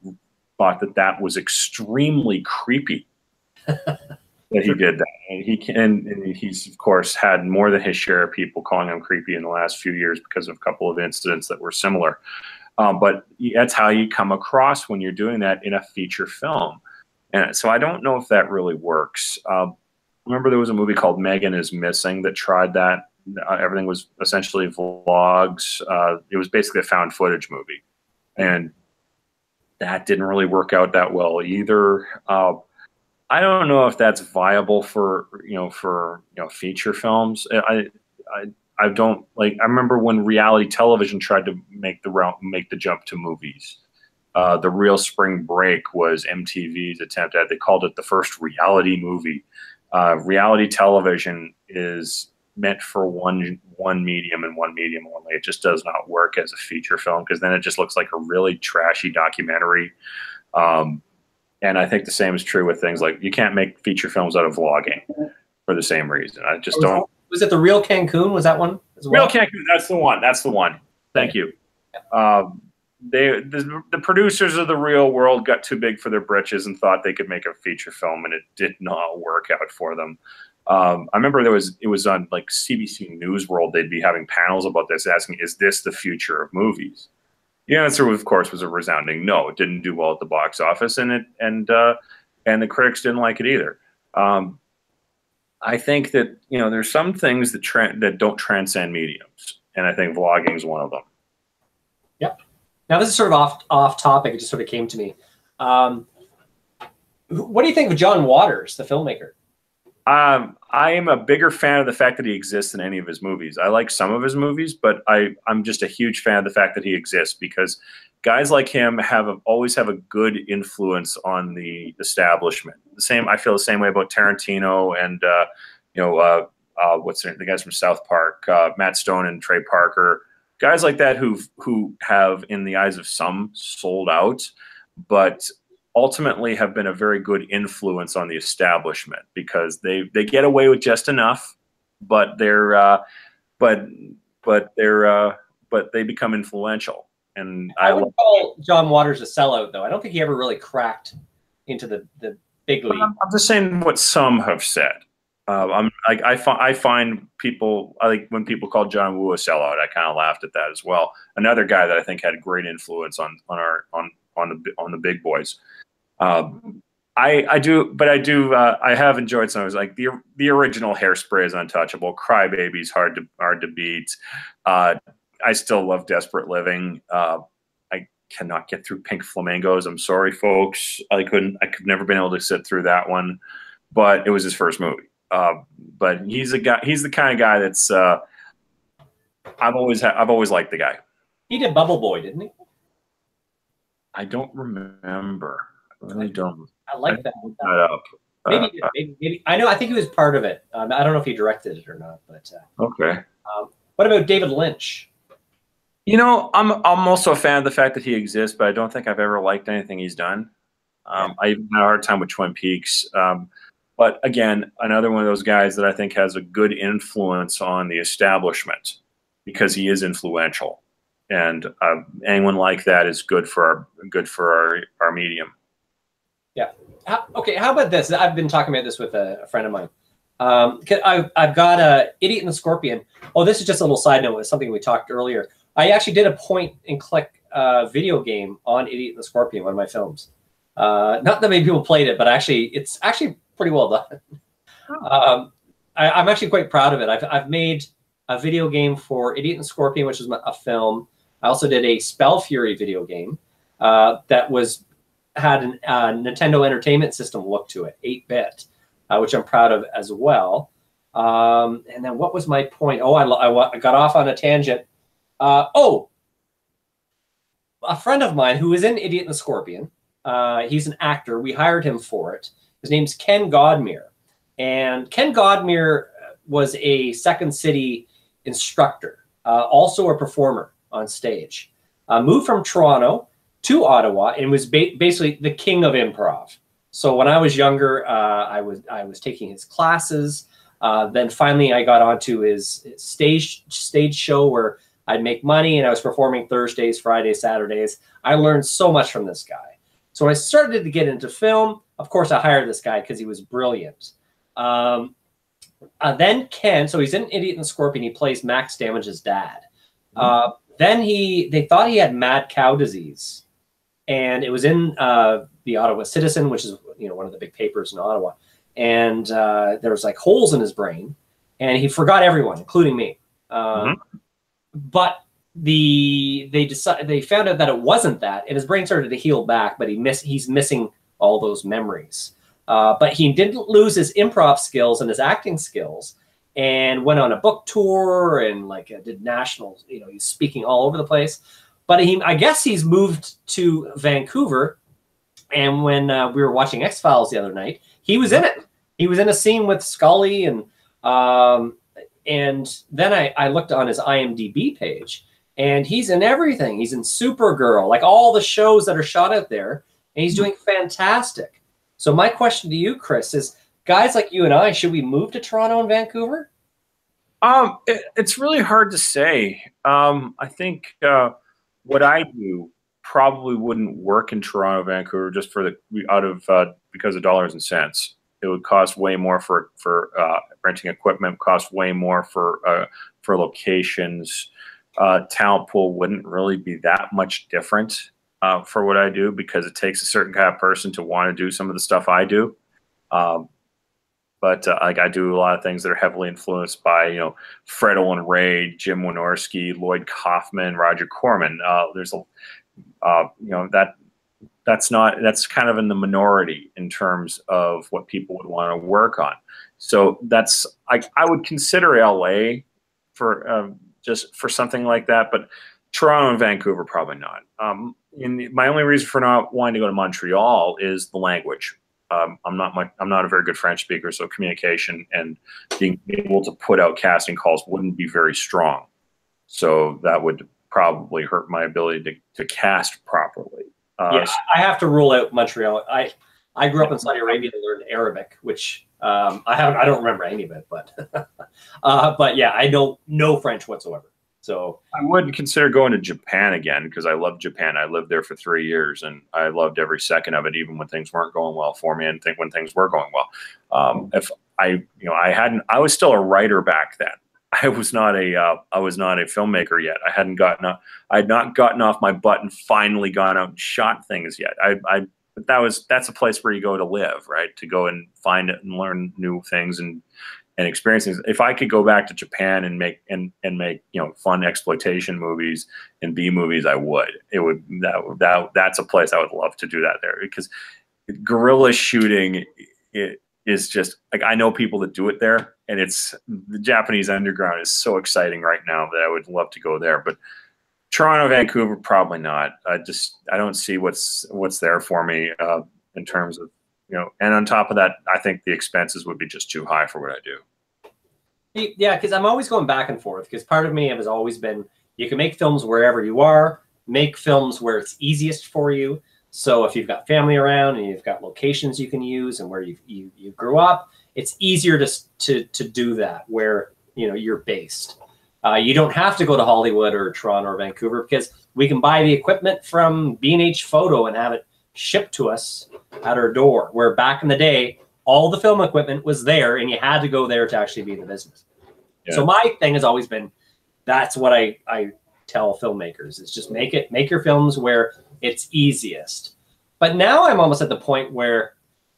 thought that was extremely creepy that he did that. And he's of course had more than his share of people calling him creepy in the last few years because of a couple of incidents that were similar. But that's how you come across when you're doing that in a feature film. And so I don't know if that really works. Remember there was a movie called Megan is Missing that tried that. Everything was essentially vlogs. It was basically a found footage movie. And that didn't really work out that well either. I don't know if that's viable for feature films. I don't like. I remember when reality television tried to make the jump to movies. The Real Spring Break was MTV's attempt at. They called it the first reality movie. Reality television is meant for one medium and one medium only. It just does not work as a feature film because then it just looks like a really trashy documentary. And I think the same is true with things like you can't make feature films out of vlogging for the same reason. I just don't. Was it The Real Cancun? Was that one as well? Real Cancun. That's the one. That's the one. Thank you. The producers of The Real World got too big for their britches and thought they could make a feature film, and it did not work out for them. I remember it was on like CBC News World. They'd be having panels about this, asking, "Is this the future of movies?" The answer, of course, was a resounding no. It didn't do well at the box office, and the critics didn't like it either. I think that there's some things that don't transcend mediums, and I think vlogging is one of them. Yep. Now this is sort of off topic. It just sort of came to me. What do you think of John Waters, the filmmaker? I am a bigger fan of the fact that he exists in any of his movies. I like some of his movies, but I'm just a huge fan of the fact that he exists because guys like him always have a good influence on the establishment. I feel the same way about Tarantino and what's the guys from South Park, Matt Stone and Trey Parker, guys like that who have, in the eyes of some, sold out, but ultimately have been a very good influence on the establishment because they get away with just enough, but they become influential. And I would call John Waters a sellout, though. I don't think he ever really cracked into the big league. I'm just saying what some have said. I find people, when people call John Woo a sellout, I kind of laughed at that as well. Another guy that I think had great influence on the big boys. I have enjoyed some of his, like the original Hairspray is untouchable. Crybaby's hard to beat. I still love Desperate Living. I cannot get through Pink Flamingos. I'm sorry, folks. I could never been able to sit through that one. but it was his first movie. But he's a guy. He's the kind of guy that's I've always liked the guy. He did Bubble Boy, didn't he? I don't remember. I really don't. I like that. Up. Maybe. I know. I think he was part of it. I don't know if he directed it or not. But okay. What about David Lynch? You know, I'm also a fan of the fact that he exists, but I don't think I've ever liked anything he's done. I even had a hard time with Twin Peaks. But again, another one of those guys that I think has a good influence on the establishment because he is influential. And anyone like that is good for our medium. Yeah. Okay. How about this? I've been talking about this with a friend of mine. I've got Idiot and the Scorpion. Oh, this is just a little side note. It's something we talked earlier. I actually did a point-and-click video game on Idiot and the Scorpion, one of my films. Not that many people played it, but it's actually pretty well done. I'm actually quite proud of it. I've made a video game for Idiot and the Scorpion, which is a film. I also did a Spell Fury video game that had a Nintendo Entertainment System look to it, 8-bit, which I'm proud of as well. And then what was my point? Oh, I got off on a tangent. A friend of mine who was in Idiot and the Scorpion, he's an actor. We hired him for it. His name's Ken Godmere. And Ken Godmere was a Second City instructor, also a performer on stage. Moved from Toronto to Ottawa and was basically the king of improv. So when I was younger, I was taking his classes. Then finally I got onto his stage show where I'd make money, and I was performing Thursdays, Fridays, Saturdays. I learned so much from this guy. So when I started to get into film, of course, I hired this guy because he was brilliant. Then Ken, so he's in Idiot and the Scorpion. He plays Max Damage's dad. Then they thought he had mad cow disease, and it was in the Ottawa Citizen, which is one of the big papers in Ottawa. And there was like holes in his brain, and he forgot everyone, including me. But they found out that it wasn't that, and his brain started to heal back, but he's missing all those memories. But he didn't lose his improv skills and his acting skills, and went on a book tour and did national. He's speaking all over the place. But I guess he's moved to Vancouver. And when we were watching X-Files the other night, he was in it. He was in a scene with Scully, and then I looked on his IMDb page, and he's in everything. He's in Supergirl, like all the shows that are shot out there, and he's doing fantastic. So my question to you, Chris, is guys like you and I, should we move to Toronto and Vancouver? It's really hard to say. I think what I do probably wouldn't work in Toronto, Vancouver, just because of dollars and cents. It would cost way more for renting equipment, cost way more for locations. Talent pool wouldn't really be that much different for what I do, because it takes a certain kind of person to want to do some of the stuff I do. But I do a lot of things that are heavily influenced by Fred Olen Ray, Jim Wynorski, Lloyd Kaufman, Roger Corman. There's that's kind of in the minority in terms of what people would want to work on. So I would consider LA for just for something like that, but Toronto and Vancouver probably not. My only reason for not wanting to go to Montreal is the language. I'm not a very good French speaker, so communication and being able to put out casting calls wouldn't be very strong. So that would probably hurt my ability to cast properly. Yeah, I have to rule out Montreal. I grew up in Saudi Arabia and learned Arabic, which I don't remember any of it, but yeah, I don't know French whatsoever. So I wouldn't consider going to Japan again, because I love Japan. I lived there for 3 years, and I loved every second of it, even when things weren't going well for me, and when things were going well. If I was still a writer back then. I was not a filmmaker yet. I had not gotten off my butt and finally gone out and shot things yet. But that's a place where you go to live, right? To go and find it and learn new things and experience things. If I could go back to Japan and make fun exploitation movies and B movies, I would. That's a place I would love to do that there, because guerrilla shooting, is just like, I know people that do it there, and it's the Japanese underground is so exciting right now that I would love to go there. But Toronto, Vancouver, probably not. I don't see what's there for me in terms of, you know, and on top of that, I think the expenses would be just too high for what I do. Yeah, because I'm always going back and forth, because part of me has always been, you can make films wherever you are, make films where it's easiest for you. So if you've got family around and you've got locations you can use and where you grew up, it's easier to do that where, you know, you're based. You don't have to go to Hollywood or Toronto or Vancouver, because we can buy the equipment from B&H Photo and have it shipped to us at our door, where back in the day, all the film equipment was there and you had to go there to actually be in the business. Yeah. So my thing has always been, that's what I tell filmmakers, is just make your films where it's easiest. But now I'm almost at the point where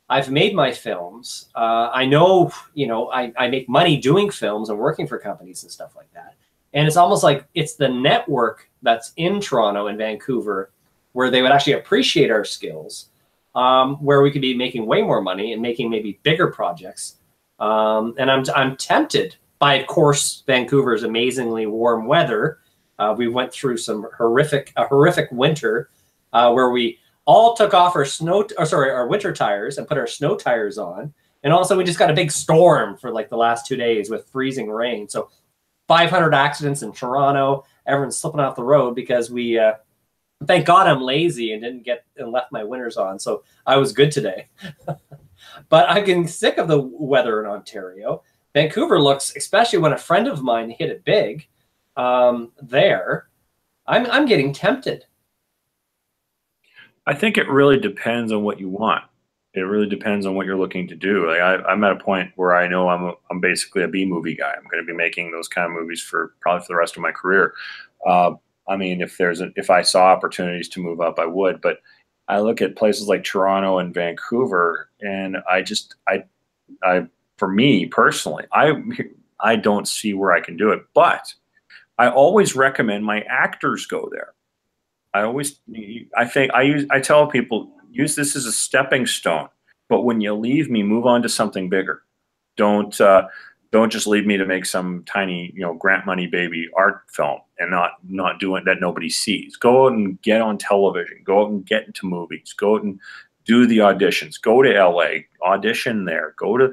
I've made my films. I know, you know, I make money doing films and working for companies and stuff like that. And it's almost like it's the network that's in Toronto and Vancouver where they would actually appreciate our skills, where we could be making way more money and making maybe bigger projects. And I'm tempted by, of course, Vancouver's amazingly warm weather. We went through a horrific winter where we all took off our winter tires and put our snow tires on. And also we just got a big storm for like the last 2 days with freezing rain. So 500 accidents in Toronto, everyone's slipping off the road because we, thank God I'm lazy and didn't left my winters on. So I was good today. But I'm getting sick of the weather in Ontario. Vancouver looks, especially when a friend of mine hit it big there, I'm getting tempted. I think it really depends on what you want. It really depends on what you're looking to do. Like I'm at a point where I know I'm basically a B movie guy. I'm going to be making those kind of movies probably for the rest of my career. I mean, if I saw opportunities to move up, I would. But I look at places like Toronto and Vancouver, and for me personally, I don't see where I can do it. But I always recommend my actors go there. I tell people, use this as a stepping stone, but when you leave me, move on to something bigger. Don't just leave me to make some tiny, you know, grant money baby art film and not do it that nobody sees. Go out and get on television. Go out and get into movies. Go out and do the auditions. Go to LA, audition there. Go to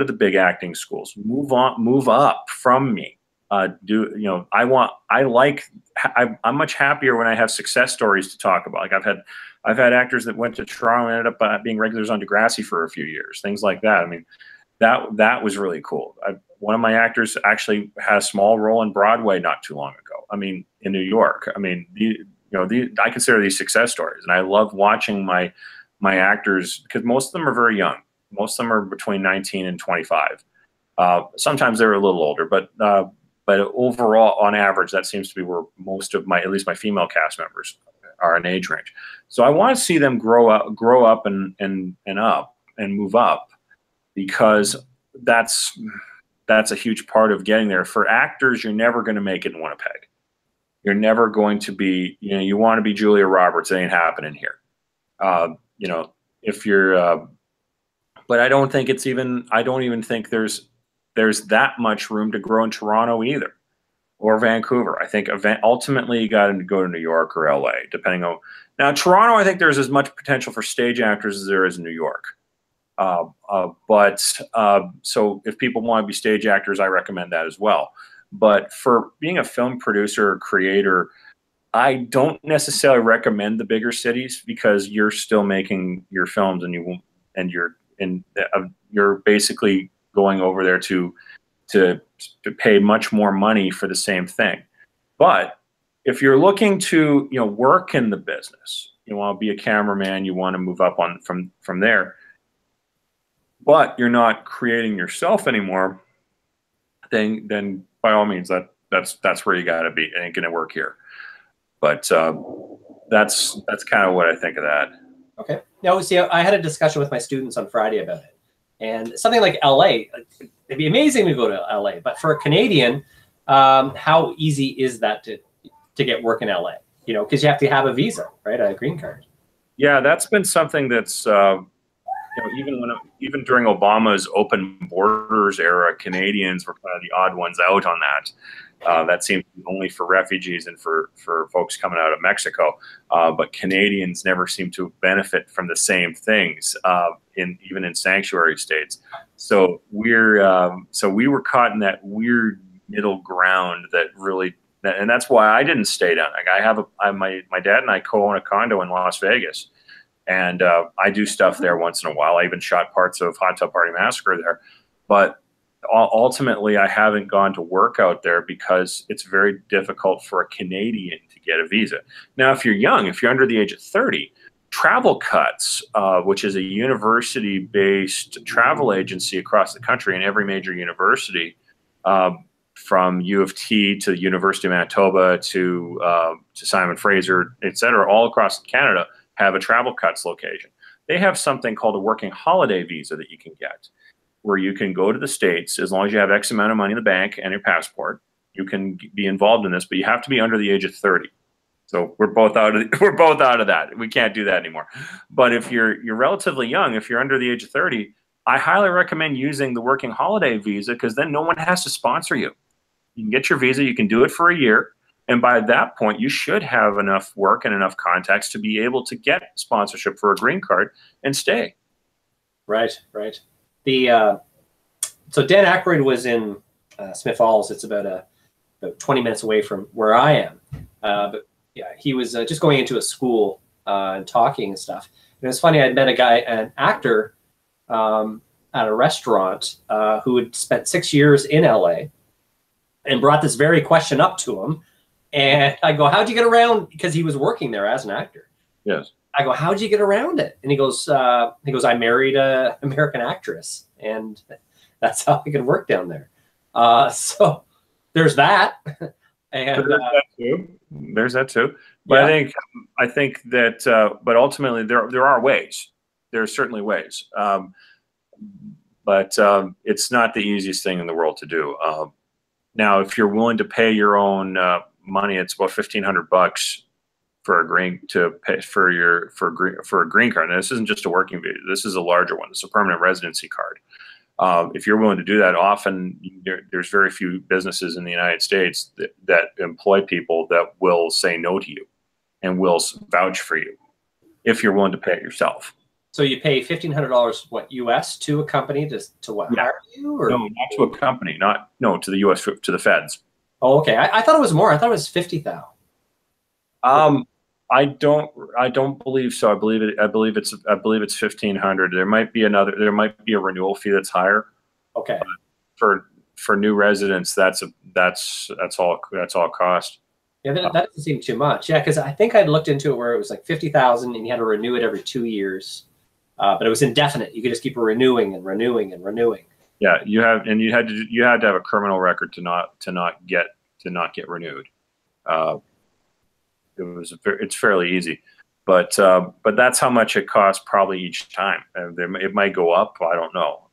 the big acting schools. Move up from me. I'm much happier when I have success stories to talk about. Like I've had actors that went to Toronto and ended up being regulars on Degrassi for a few years, things like that. I mean, that was really cool. One of my actors actually had a small role in Broadway not too long ago. I mean, in New York. I mean, I consider these success stories, and I love watching my actors, because most of them are very young. Most of them are between 19 and 25. Sometimes they're a little older, but overall, on average, that seems to be where most of at least my female cast members are in age range. So I want to see them grow up and up and move up, because that's a huge part of getting there. For actors, you're never going to make it in Winnipeg. You're never going to be, you know, you want to be Julia Roberts, it ain't happening here. You know, if you're, but I don't even think there's that much room to grow in Toronto either, or Vancouver. I think ultimately you got to go to New York or LA, depending on. Now, Toronto, I think there's as much potential for stage actors as there is in New York. So if people want to be stage actors, I recommend that as well. But for being a film producer or creator, I don't necessarily recommend the bigger cities, because you're still making your films, and you're basically going over there to pay much more money for the same thing. But if you're looking to, you know, work in the business, you want to be a cameraman, you want to move up from there, but you're not creating yourself anymore, then by all means, that's where you got to be. It ain't gonna work here. But that's kind of what I think of that. Okay. Now, see, I had a discussion with my students on Friday about it. And something like LA, it'd be amazing to go to LA. But for a Canadian, how easy is that to get work in LA? Because you have to have a visa, right? A green card. Yeah, that's been something that's even during Obama's open borders era, Canadians were kind of the odd ones out on that. That seemed to be only for refugees and for folks coming out of Mexico. But Canadians never seem to benefit from the same things, even in sanctuary states. So we were caught in that weird middle ground that really, and that's why I didn't stay down. Like my dad and I co-own a condo in Las Vegas, and I do stuff there once in a while. I even shot parts of Hot Tub Party Massacre there, but ultimately I haven't gone to work out there because it's very difficult for a Canadian to get a visa. Now, if you're young, if you're under the age of 30, Travel Cuts, which is a university-based travel agency across the country in every major university, from U of T to the University of Manitoba to Simon Fraser, et cetera, all across Canada have a Travel Cuts location. They have something called a working holiday visa that you can get, where you can go to the States as long as you have X amount of money in the bank and your passport. You can be involved in this, but you have to be under the age of 30. So we're both out of that. We can't do that anymore. But if you're relatively young, if you're under the age of 30, I highly recommend using the working holiday visa, because then no one has to sponsor you. You can get your visa, you can do it for a year, and by that point, you should have enough work and enough contacts to be able to get sponsorship for a green card and stay. Right. So Dan Aykroyd was in Smith Falls. It's about 20 minutes away from where I am. But yeah, he was just going into a school and talking and stuff. And it was funny. I'd met an actor at a restaurant who had spent 6 years in LA and brought this very question up to him. And I go, "How'd you get around?" Because he was working there as an actor. Yes. I go, "How'd you get around it?" And he goes, "I married an American actress, and that's how I could work down there." So there's that. And there's that too. But yeah. I think that, but ultimately there are ways. There are certainly ways. But it's not the easiest thing in the world to do. Now, if you're willing to pay your own money, it's about $1,500 for a green card. Now, this isn't just a working visa. This is a larger one. It's a permanent residency card. If you're willing to do that, often there's very few businesses in the United States that employ people that will say no to you and will vouch for you if you're willing to pay it yourself. So you pay $1,500, what, US, to a company to what, hire you? Or? No, not to a company, to the US, to the feds. Oh, okay. I thought it was more. I thought it was 50,000. I don't believe so. I believe it's 1,500. There might be a renewal fee that's higher. Okay. For new residents, that's all cost. Yeah, that doesn't seem too much. Yeah, because I think I'd looked into it where it was like 50,000 and you had to renew it every 2 years. But it was indefinite. You could just keep renewing and renewing and renewing. Yeah, you had to have a criminal record to not get renewed. It's fairly easy, but that's how much it costs probably each time. It might go up. I don't know,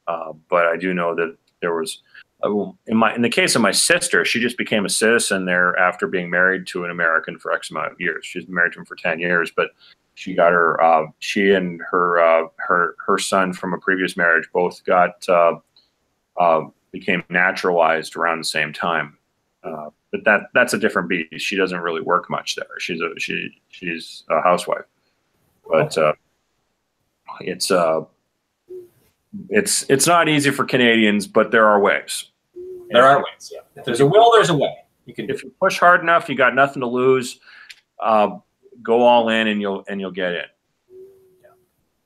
but I do know that there was in the case of my sister, she just became a citizen there after being married to an American for X amount of years. She's been married to him for 10 years, but she got she and her son from a previous marriage both became naturalized around the same time. But that's a different beast. She doesn't really work much there. She's a housewife, but it's not easy for Canadians, but there are ways. There are ways. Yeah. If there's a will, there's a way. If you push hard enough, you got nothing to lose. Go all in, and you'll get in. Yeah.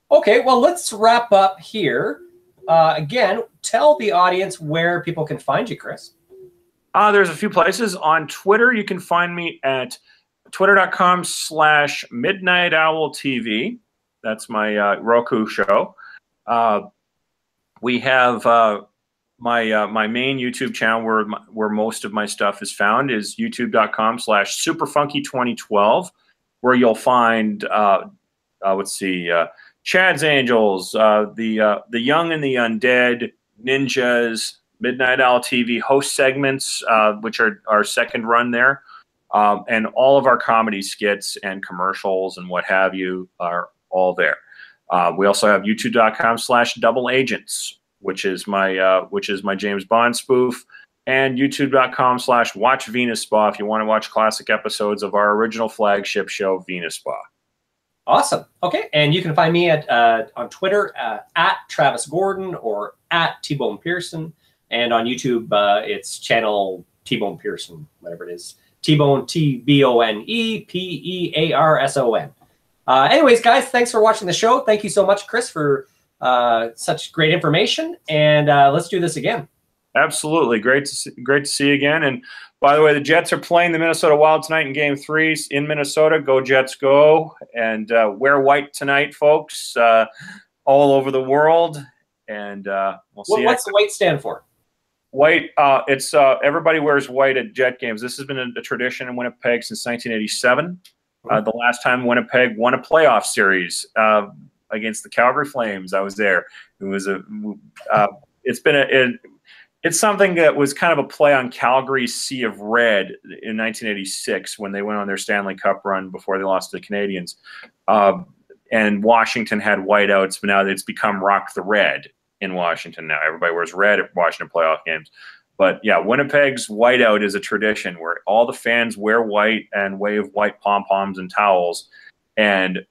Okay. Well, let's wrap up here. Again, tell the audience where people can find you, Chris. There's a few places. On Twitter, you can find me at twitter.com/MidnightOwlTV. That's my Roku show. We have my main YouTube channel where most of my stuff is found is youtube.com/SuperFunky2012, where you'll find Chad's Angels, the Young and the Undead, Ninjas, Midnight Owl TV host segments, which are our second run there. And all of our comedy skits and commercials and what have you are all there. We also have youtube.com/doubleagents, which is my James Bond spoof, and youtube.com/watchvenusspa if you want to watch classic episodes of our original flagship show, Venus Spa. Awesome. Okay, and you can find me on Twitter at Travis Gordon or at T-Bone Pearson, and on YouTube it's channel T-Bone Pearson, whatever it is. T-Bone, TBONE, anyways, guys, thanks for watching the show. Thank you so much, Chris, for such great information, and let's do this again. Absolutely. Great to see you again. And by the way, the Jets are playing the Minnesota Wild tonight in Game 3 in Minnesota. Go Jets, go. And wear white tonight, folks, all over the world. And we'll see you. What's the white stand for? White, it's everybody wears white at Jet games. This has been a tradition in Winnipeg since 1987. The last time Winnipeg won a playoff series against the Calgary Flames, I was there. It was it's something that was kind of a play on Calgary's Sea of Red in 1986 when they went on their Stanley Cup run before they lost to the Canadiens. And Washington had whiteouts, but now it's become Rock the Red in Washington now. Everybody wears red at Washington playoff games. But yeah, Winnipeg's whiteout is a tradition where all the fans wear white and wave white pom-poms and towels. And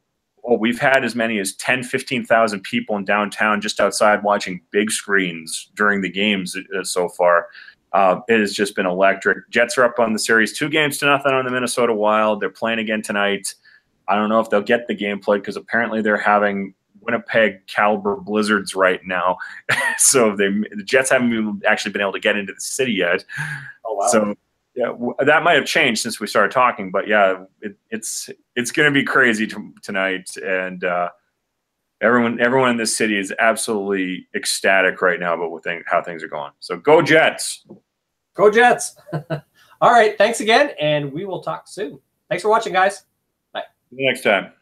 we've had as many as 10, 15,000 people in downtown just outside watching big screens during the games so far. It has just been electric. Jets are up on the series 2-0 on the Minnesota Wild. They're playing again tonight. I don't know if they'll get the game played because apparently they're having Winnipeg caliber blizzards right now. So the Jets haven't actually been able to get into the city yet. Oh, wow. So yeah, that might have changed since we started talking, but yeah, it's going to be crazy tonight. And everyone in this city is absolutely ecstatic right now about how things are going. So go Jets. Go Jets. All right. Thanks again. And we will talk soon. Thanks for watching, guys. Bye. See you next time.